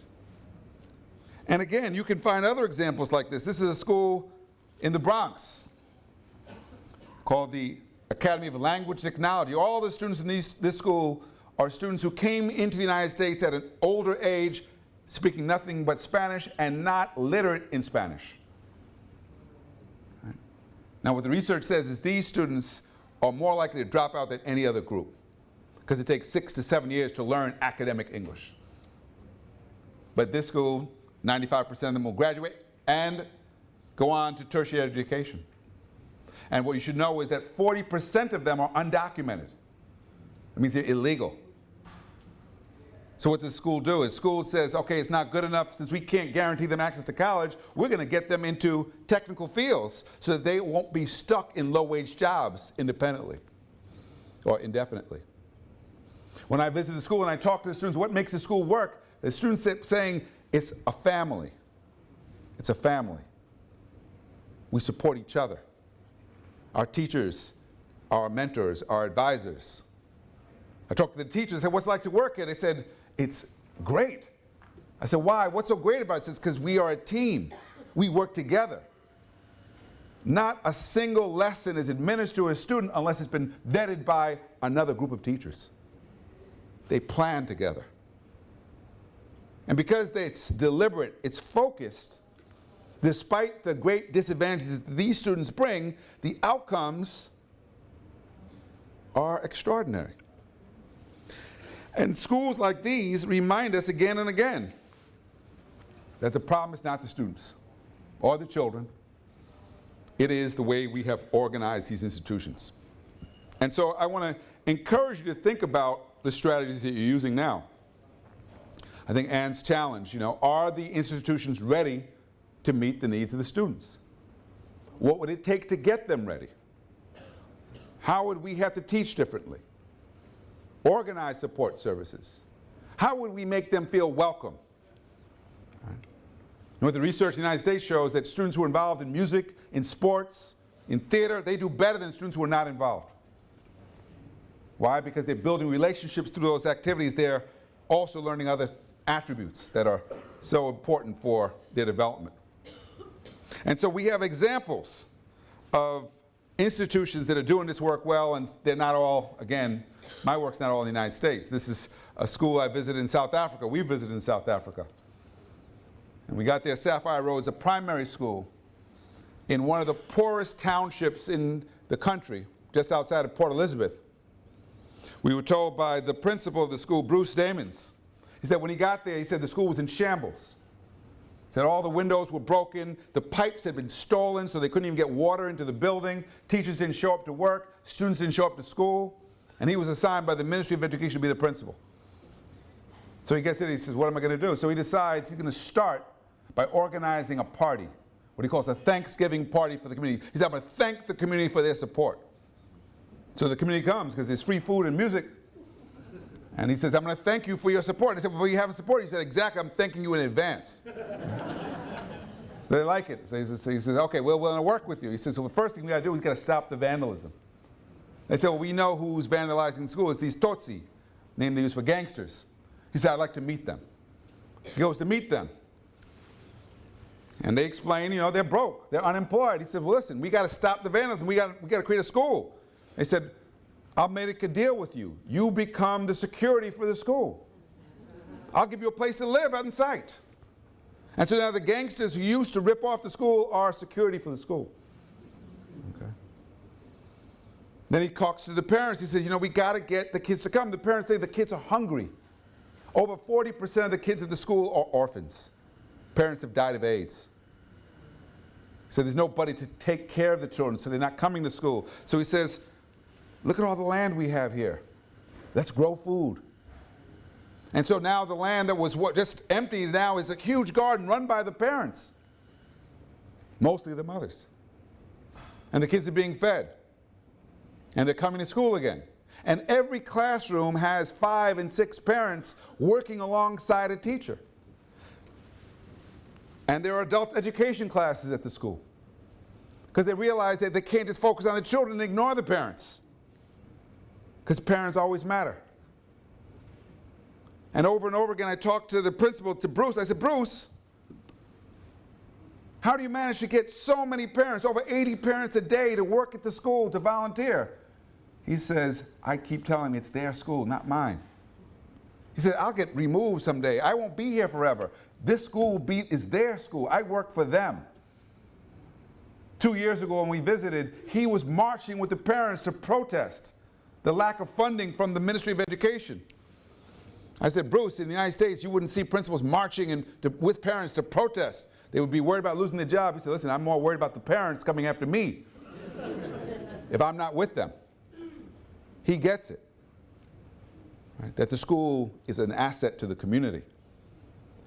And again, you can find other examples like this. This is a school in the Bronx called the Academy of Language Technology. All the students in this school are students who came into the United States at an older age, speaking nothing but Spanish and not literate in Spanish. Right? Now, what the research says is these students are more likely to drop out than any other group, because it takes 6 to 7 years to learn academic English. But this school, 95% of them will graduate and go on to tertiary education. And what you should know is that 40% of them are undocumented. That means they're illegal. So what does school do is school says, okay, it's not good enough since we can't guarantee them access to college, we're going to get them into technical fields so that they won't be stuck in low-wage jobs independently or indefinitely. When I visit the school and I talk to the students, what makes the school work? The students saying it's a family. It's a family. We support each other. Our teachers, our mentors, our advisors. I talked to the teachers and said, what's it like to work here? They said, it's great. I said, why? What's so great about it? He says, because we are a team. We work together. Not a single lesson is administered to a student unless it's been vetted by another group of teachers. They plan together. And because it's deliberate, it's focused, despite the great disadvantages that these students bring, the outcomes are extraordinary. And schools like these remind us again and again that the problem is not the students or the children. It is the way we have organized these institutions. And so I want to encourage you to think about the strategies that you're using now. I think Anne's challenge, are the institutions ready to meet the needs of the students? What would it take to get them ready? How would we have to teach differently? Organize support services? How would we make them feel welcome? Right. What the research in the United States shows that students who are involved in music, in sports, in theater, they do better than students who are not involved. Why? Because they're building relationships through those activities. They're also learning other attributes that are so important for their development. And so we have examples of institutions that are doing this work well, and they're not all, again, my work's not all in the United States. This is a school I visited in South Africa. We visited in South Africa. And we got there, Sapphire Road's a primary school in one of the poorest townships in the country, just outside of Port Elizabeth. We were told by the principal of the school, Bruce Damons, he said when he got there, he said the school was in shambles. He said all the windows were broken, the pipes had been stolen so they couldn't even get water into the building, teachers didn't show up to work, students didn't show up to school, and he was assigned by the Ministry of Education to be the principal. So he gets there, he says, what am I going to do? So he decides he's going to start by organizing a party, what he calls a Thanksgiving party for the community. He said, I'm going to thank the community for their support. So the community comes because there's free food and music. And he says, I'm going to thank you for your support. I said, well, you haven't supported. He said, exactly, I'm thanking you in advance. So they like it. So he says, okay, we're willing to work with you. He says, so the first thing we got to do is got to stop the vandalism. They said, well, we know who's vandalizing the school. It's these Tutsi, name they use for gangsters. He said, I'd like to meet them. He goes to meet them. And they explain, they're broke. They're unemployed. He said, well, listen, we got to stop the vandalism. We got to create a school. They said, I'll make a deal with you. You become the security for the school. I'll give you a place to live on site. And so now the gangsters who used to rip off the school are security for the school. Okay. Then he talks to the parents. He says, we got to get the kids to come. The parents say the kids are hungry. Over 40% of the kids at the school are orphans. Parents have died of AIDS. So there's nobody to take care of the children, so they're not coming to school. So he says, look at all the land we have here. Let's grow food. And so now the land that was just empty now is a huge garden run by the parents. Mostly the mothers. And the kids are being fed. And they're coming to school again. And every classroom has 5 and 6 parents working alongside a teacher. And there are adult education classes at the school. Because they realize that they can't just focus on the children and ignore the parents. Because parents always matter. And over again, I talked to the principal, to Bruce. I said, Bruce, how do you manage to get so many parents, over 80 parents a day, to work at the school, to volunteer? He says, I keep telling them it's their school, not mine. He said, I'll get removed someday. I won't be here forever. This school is their school. I work for them. 2 years ago when we visited, he was marching with the parents to protest the lack of funding from the Ministry of Education. I said, Bruce, in the United States, you wouldn't see principals marching with parents to protest. They would be worried about losing their job. He said, listen, I'm more worried about the parents coming after me if I'm not with them. He gets it. Right? That the school is an asset to the community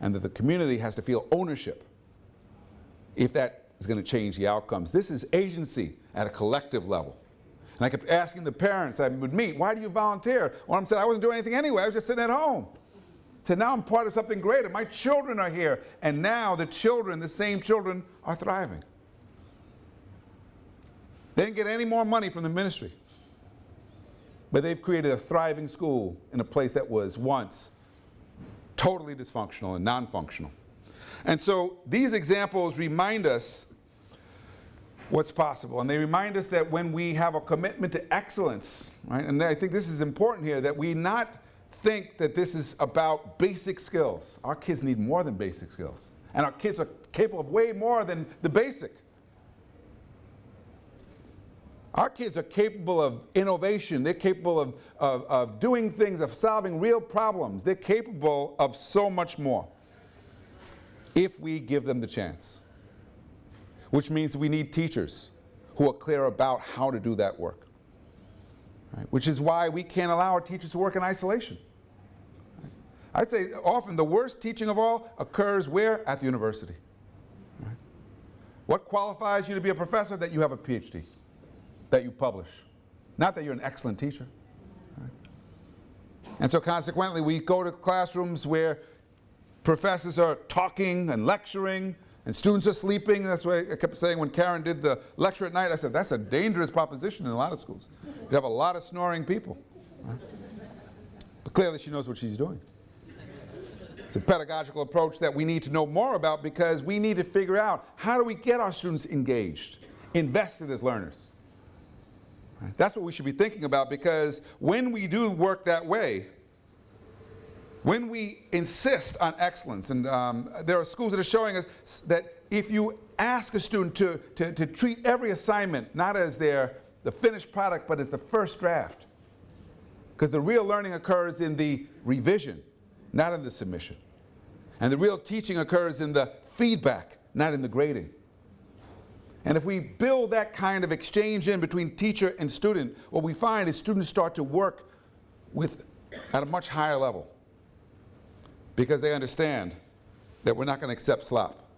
and that the community has to feel ownership if that is going to change the outcomes. This is agency at a collective level. And I kept asking the parents I would meet, why do you volunteer? One of them said, I wasn't doing anything anyway. I was just sitting at home. So now I'm part of something greater. My children are here. And now the children, the same children, are thriving. They didn't get any more money from the ministry. But they've created a thriving school in a place that was once totally dysfunctional and non-functional. And so these examples remind us what's possible. And they remind us that when we have a commitment to excellence, right? And I think this is important here, that we not think that this is about basic skills. Our kids need more than basic skills. And our kids are capable of way more than the basic. Our kids are capable of innovation. They're capable of doing things, of solving real problems. They're capable of so much more if we give them the chance, which means we need teachers who are clear about how to do that work, right? Which is why we can't allow our teachers to work in isolation. Right? I'd say often the worst teaching of all occurs where? At the university. Right? What qualifies you to be a professor? That you have a PhD, that you publish, not that you're an excellent teacher. Right? And so consequently, we go to classrooms where professors are talking and lecturing, and students are sleeping. That's why I kept saying when Karen did the lecture at night, I said, that's a dangerous proposition in a lot of schools. You have a lot of snoring people. Right? But clearly she knows what she's doing. It's a pedagogical approach that we need to know more about, because we need to figure out how do we get our students engaged, invested as learners. Right? That's what we should be thinking about, because when we do work that way, when we insist on excellence, and there are schools that are showing us that if you ask a student to treat every assignment not as the finished product, but as the first draft, because the real learning occurs in the revision, not in the submission. And the real teaching occurs in the feedback, not in the grading. And if we build that kind of exchange in between teacher and student, what we find is students start to work at a much higher level, because they understand that we're not going to accept slop,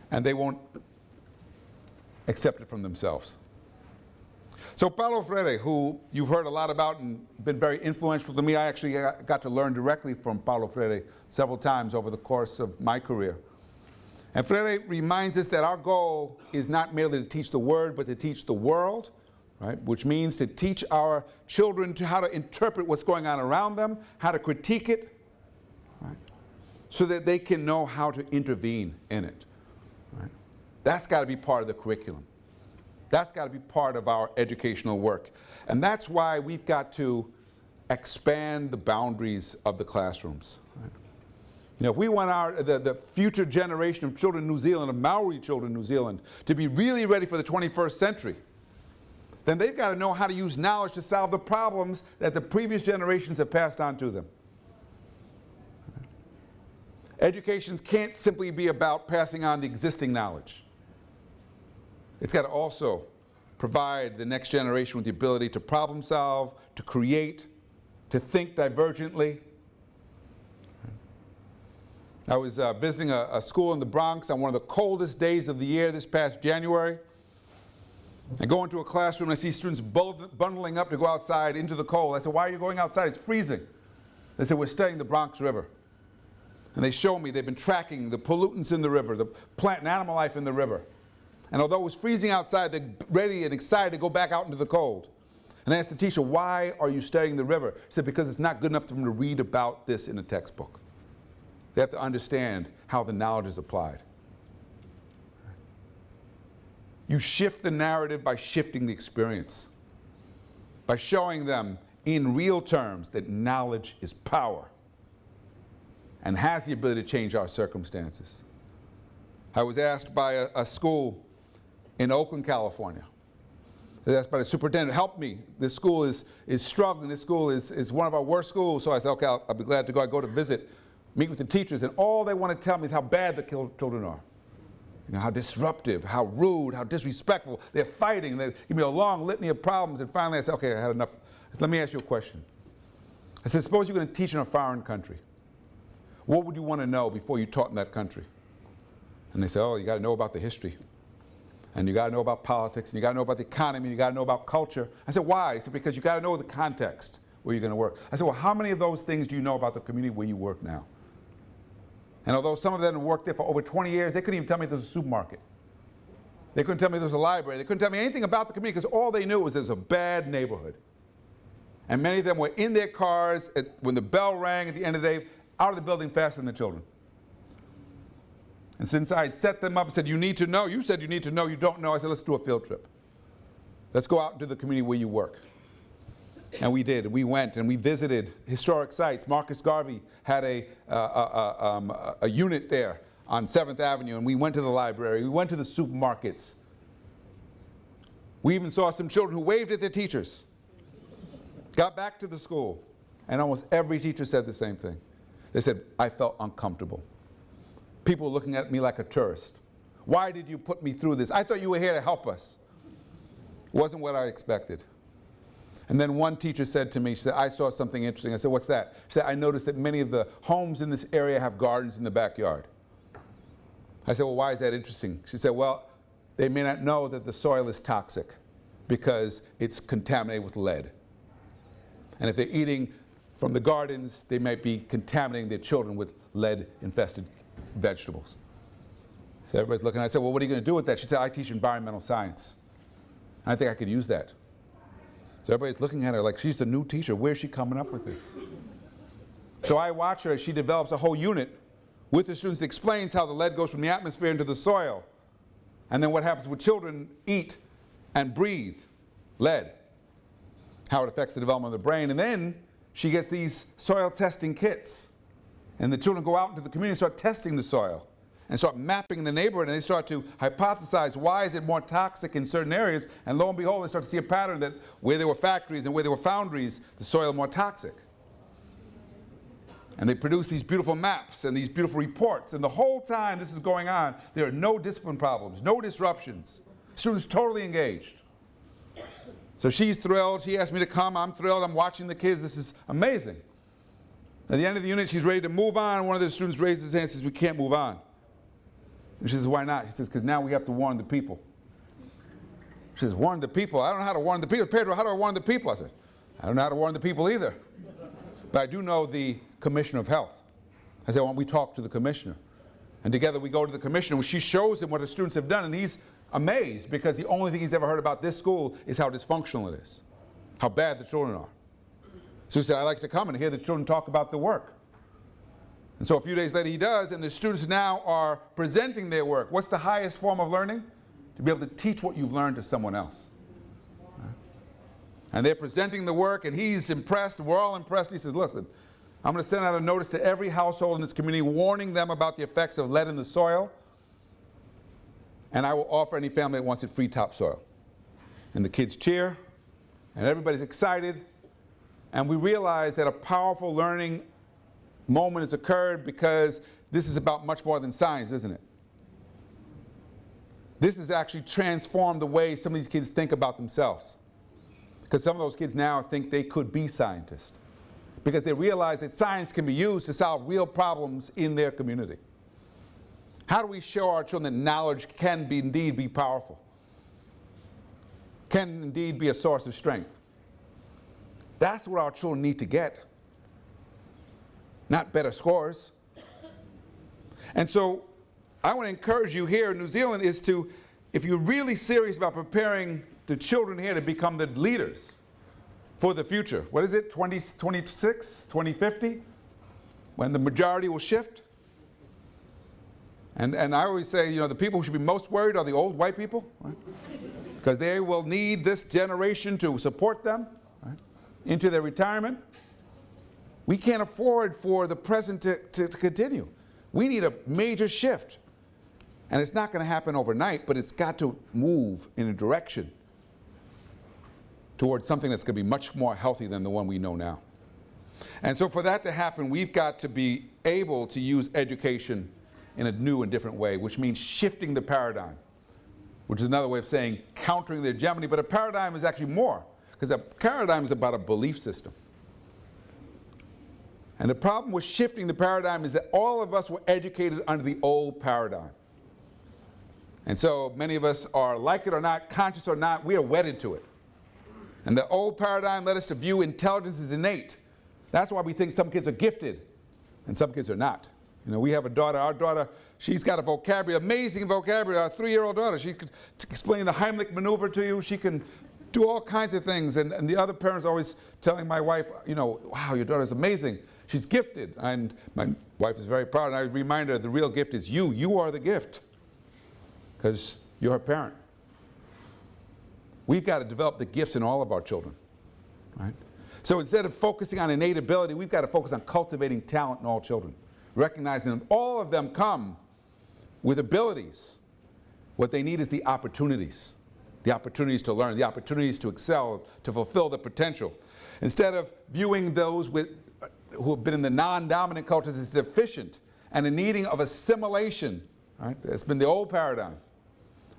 and they won't accept it from themselves. So Paulo Freire, who you've heard a lot about and been very influential to me, I actually got to learn directly from Paulo Freire several times over the course of my career. And Freire reminds us that our goal is not merely to teach the word, but to teach the world, right? Which means to teach our children how to interpret what's going on around them, how to critique it, right? So that they can know how to intervene in it. Right? That's got to be part of the curriculum. That's got to be part of our educational work. And that's why we've got to expand the boundaries of the classrooms. Right? You know, if we want the future generation of children in New Zealand, of Maori children in New Zealand, to be really ready for the 21st century, then they've got to know how to use knowledge to solve the problems that the previous generations have passed on to them. Education can't simply be about passing on the existing knowledge. It's got to also provide the next generation with the ability to problem solve, to create, to think divergently. I was visiting a school in the Bronx on one of the coldest days of the year this past January. I go into a classroom and I see students bundling up to go outside into the cold. I said, why are you going outside? It's freezing. They said, we're studying the Bronx River. And they show me they've been tracking the pollutants in the river, the plant and animal life in the river. And although it was freezing outside, they're ready and excited to go back out into the cold. And I asked the teacher, why are you studying the river? She said, because it's not good enough for them to read about this in a textbook. They have to understand how the knowledge is applied. You shift the narrative by shifting the experience, by showing them in real terms that knowledge is power and has the ability to change our circumstances. I was asked by a school in Oakland, California. I was asked by the superintendent, help me. This school is struggling. This school is one of our worst schools. So I said, okay, I'll be glad to go. I go to visit, meet with the teachers, and all they want to tell me is how bad the children are. You know, how disruptive, how rude, how disrespectful. They're fighting. They give me a long litany of problems. And finally I said, okay, I had enough. I said, let me ask you a question. I said, suppose you're going to teach in a foreign country. What would you want to know before you taught in that country? And they said, oh, you got to know about the history. And you got to know about politics. And you got to know about the economy. And you got to know about culture. I said, why? He said, because you got to know the context where you're going to work. I said, well, how many of those things do you know about the community where you work now? And although some of them have worked there for over 20 years, they couldn't even tell me there was a supermarket. They couldn't tell me there was a library. They couldn't tell me anything about the community, because all they knew was there's a bad neighborhood. And many of them were in their cars when the bell rang at the end of the day, out of the building faster than the children. And since I had set them up and said, you need to know, you said you need to know, you don't know, I said, let's do a field trip. Let's go out into the community where you work. And we did. We went and we visited historic sites. Marcus Garvey had a unit there on 7th Avenue, and we went to the library. We went to the supermarkets. We even saw some children who waved at their teachers, got back to the school, and almost every teacher said the same thing. They said, I felt uncomfortable. People were looking at me like a tourist. Why did you put me through this? I thought you were here to help us. It wasn't what I expected. And then one teacher said to me, she said, I saw something interesting. I said, what's that? She said, I noticed that many of the homes in this area have gardens in the backyard. I said, well, why is that interesting? She said, well, they may not know that the soil is toxic because it's contaminated with lead. And if they're eating from the gardens, they might be contaminating their children with lead-infested vegetables. So everybody's looking. I said, well, what are you going to do with that? She said, I teach environmental science. I think I could use that. So everybody's looking at her like she's the new teacher. Where's she coming up with this? So I watch her as she develops a whole unit with the students that explains how the lead goes from the atmosphere into the soil. And then what happens when children eat and breathe lead, how it affects the development of the brain. And then she gets these soil testing kits. And the children go out into the community and start testing the soil and start mapping the neighborhood, and they start to hypothesize why is it more toxic in certain areas, and lo and behold, they start to see a pattern that where there were factories and where there were foundries, the soil more toxic. And they produce these beautiful maps and these beautiful reports, and the whole time this is going on, there are no discipline problems, no disruptions. Students totally engaged. So she's thrilled, she asked me to come, I'm thrilled, I'm watching the kids, this is amazing. At the end of the unit, she's ready to move on. One of the students raises his hand and says, we can't move on. And she says, why not? She says, because now we have to warn the people. She says, warn the people? I don't know how to warn the people. Pedro, how do I warn the people? I said, I don't know how to warn the people either. But I do know the Commissioner of Health. I said, why don't we talk to the commissioner? And together we go to the commissioner. She shows him what the students have done, and he's amazed because the only thing he's ever heard about this school is how dysfunctional it is, how bad the children are. So he said, I'd like to come and hear the children talk about the work. And so a few days later he does, and the students now are presenting their work. What's the highest form of learning? To be able to teach what you've learned to someone else. And they're presenting the work, and he's impressed, we're all impressed. He says, listen, I'm going to send out a notice to every household in this community warning them about the effects of lead in the soil, and I will offer any family that wants it free topsoil. And the kids cheer, and everybody's excited, and we realize that a powerful learning moment has occurred because this is about much more than science, isn't it? This has actually transformed the way some of these kids think about themselves. Because some of those kids now think they could be scientists. Because they realize that science can be used to solve real problems in their community. How do we show our children that knowledge can be, indeed be powerful? Can indeed be a source of strength? That's what our children need to get. Not better scores. And so I want to encourage you here in New Zealand is to, if you're really serious about preparing the children here to become the leaders for the future, what is it, 2026, 2050, when the majority will shift? And I always say, you know, the people who should be most worried are the old white people, right? Because they will need this generation to support them, right, into their retirement. We can't afford for the present to continue. We need a major shift. And it's not going to happen overnight, but it's got to move in a direction towards something that's going to be much more healthy than the one we know now. And so for that to happen, we've got to be able to use education in a new and different way, which means shifting the paradigm, which is another way of saying countering the hegemony. But a paradigm is actually more, because a paradigm is about a belief system. And the problem with shifting the paradigm is that all of us were educated under the old paradigm. And so many of us are, like it or not, conscious or not, we are wedded to it. And the old paradigm led us to view intelligence as innate. That's why we think some kids are gifted and some kids are not. You know, we have a daughter, our daughter, she's got a vocabulary, amazing vocabulary, our 3-year-old daughter. She could explain the Heimlich maneuver to you. She can do all kinds of things. And the other parents are always telling my wife, you know, wow, your daughter's amazing. She's gifted. And my wife is very proud. And I remind her the real gift is you. You are the gift. Because you're her parent. We've got to develop the gifts in all of our children, right? So instead of focusing on innate ability, we've got to focus on cultivating talent in all children, recognizing that all of them come with abilities. What they need is the opportunities. the opportunities to learn, the opportunities to excel, to fulfill their potential. Instead of viewing those who have been in the non-dominant cultures as deficient and in needing of assimilation, right? That's been the old paradigm.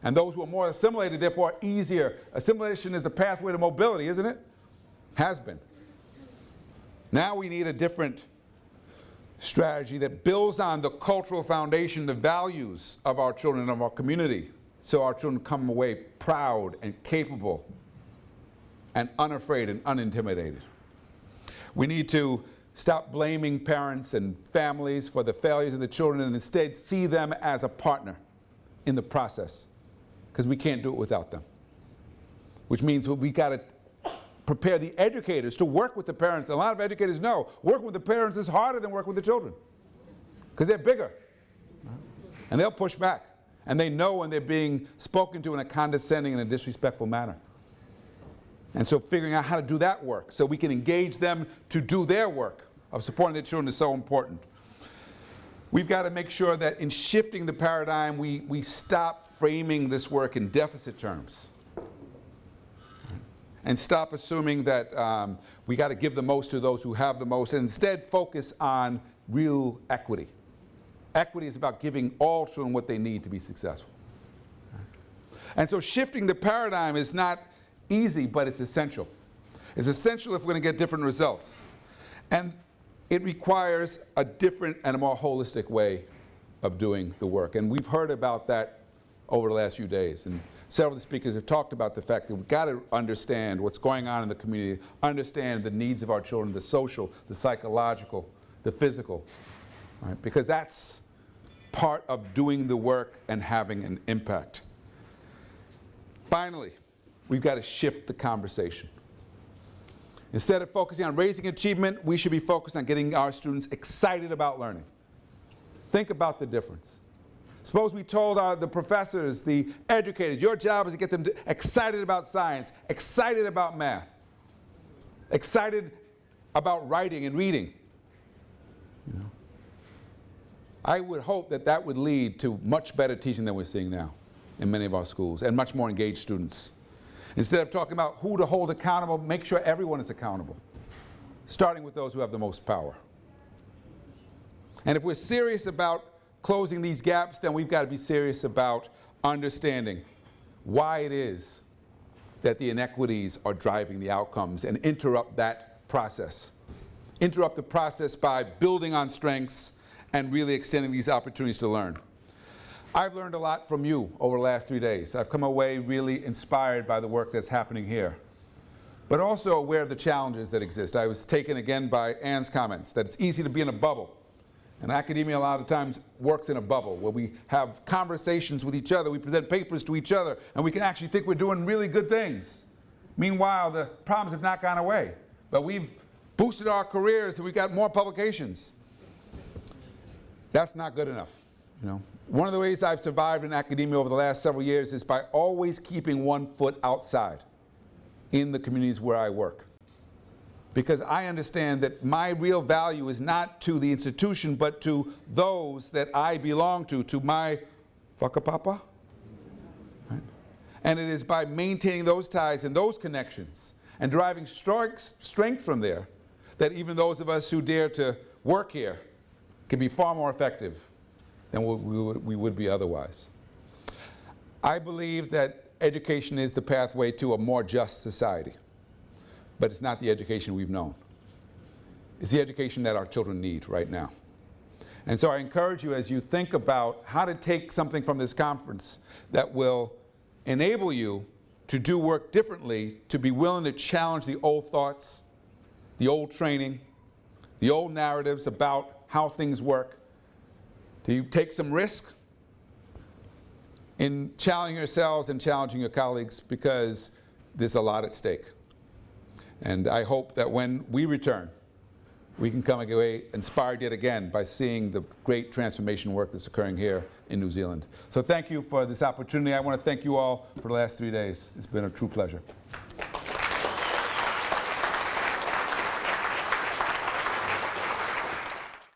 And those who are more assimilated, therefore easier. Assimilation is the pathway to mobility, isn't it? Has been. Now we need a different strategy that builds on the cultural foundation, the values of our children and of our community, so our children come away proud and capable and unafraid and unintimidated. We need to stop blaming parents and families for the failures of the children and instead see them as a partner in the process, because we can't do it without them. Which means we got to prepare the educators to work with the parents. A lot of educators know working with the parents is harder than working with the children, because they're bigger. And they'll push back. And they know when they're being spoken to in a condescending and a disrespectful manner. And so figuring out how to do that work so we can engage them to do their work of supporting their children is so important. We've got to make sure that in shifting the paradigm, we stop framing this work in deficit terms. And stop assuming that we got to give the most to those who have the most, and instead focus on real equity. Equity is about giving all children what they need to be successful. And so shifting the paradigm is not easy, but it's essential. It's essential if we're going to get different results. And it requires a different and a more holistic way of doing the work. And we've heard about that over the last few days. And several of the speakers have talked about the fact that we've got to understand what's going on in the community, understand the needs of our children, the social, the psychological, the physical, right? Because that's part of doing the work and having an impact. Finally, we've got to shift the conversation. Instead of focusing on raising achievement, we should be focused on getting our students excited about learning. Think about the difference. Suppose we told the professors, the educators, your job is to get them excited about science, excited about math, excited about writing and reading. You know? I would hope that that would lead to much better teaching than we're seeing now in many of our schools, and much more engaged students. Instead of talking about who to hold accountable, make sure everyone is accountable, starting with those who have the most power. And if we're serious about closing these gaps, then we've got to be serious about understanding why it is that the inequities are driving the outcomes, and interrupt that process. Interrupt the process by building on strengths and really extending these opportunities to learn. I've learned a lot from you over the last 3 days. I've come away really inspired by the work that's happening here, but also aware of the challenges that exist. I was taken again by Anne's comments that it's easy to be in a bubble. And academia a lot of times works in a bubble where we have conversations with each other, we present papers to each other, and we can actually think we're doing really good things. Meanwhile, the problems have not gone away, but we've boosted our careers and we've got more publications. That's not good enough, you know. One of the ways I've survived in academia over the last several years is by always keeping one foot outside in the communities where I work. Because I understand that my real value is not to the institution, but to those that I belong to my whakapapa. Right? And it is by maintaining those ties and those connections and deriving strength from there that even those of us who dare to work here can be far more effective than we would be otherwise. I believe that education is the pathway to a more just society. But it's not the education we've known. It's the education that our children need right now. And so I encourage you, as you think about how to take something from this conference that will enable you to do work differently, to be willing to challenge the old thoughts, the old training, the old narratives about how things work, to take some risk in challenging yourselves and challenging your colleagues, because there's a lot at stake. And I hope that when we return, we can come away inspired yet again by seeing the great transformation work that's occurring here in New Zealand. So thank you for this opportunity. I want to thank you all for the last 3 days. It's been a true pleasure.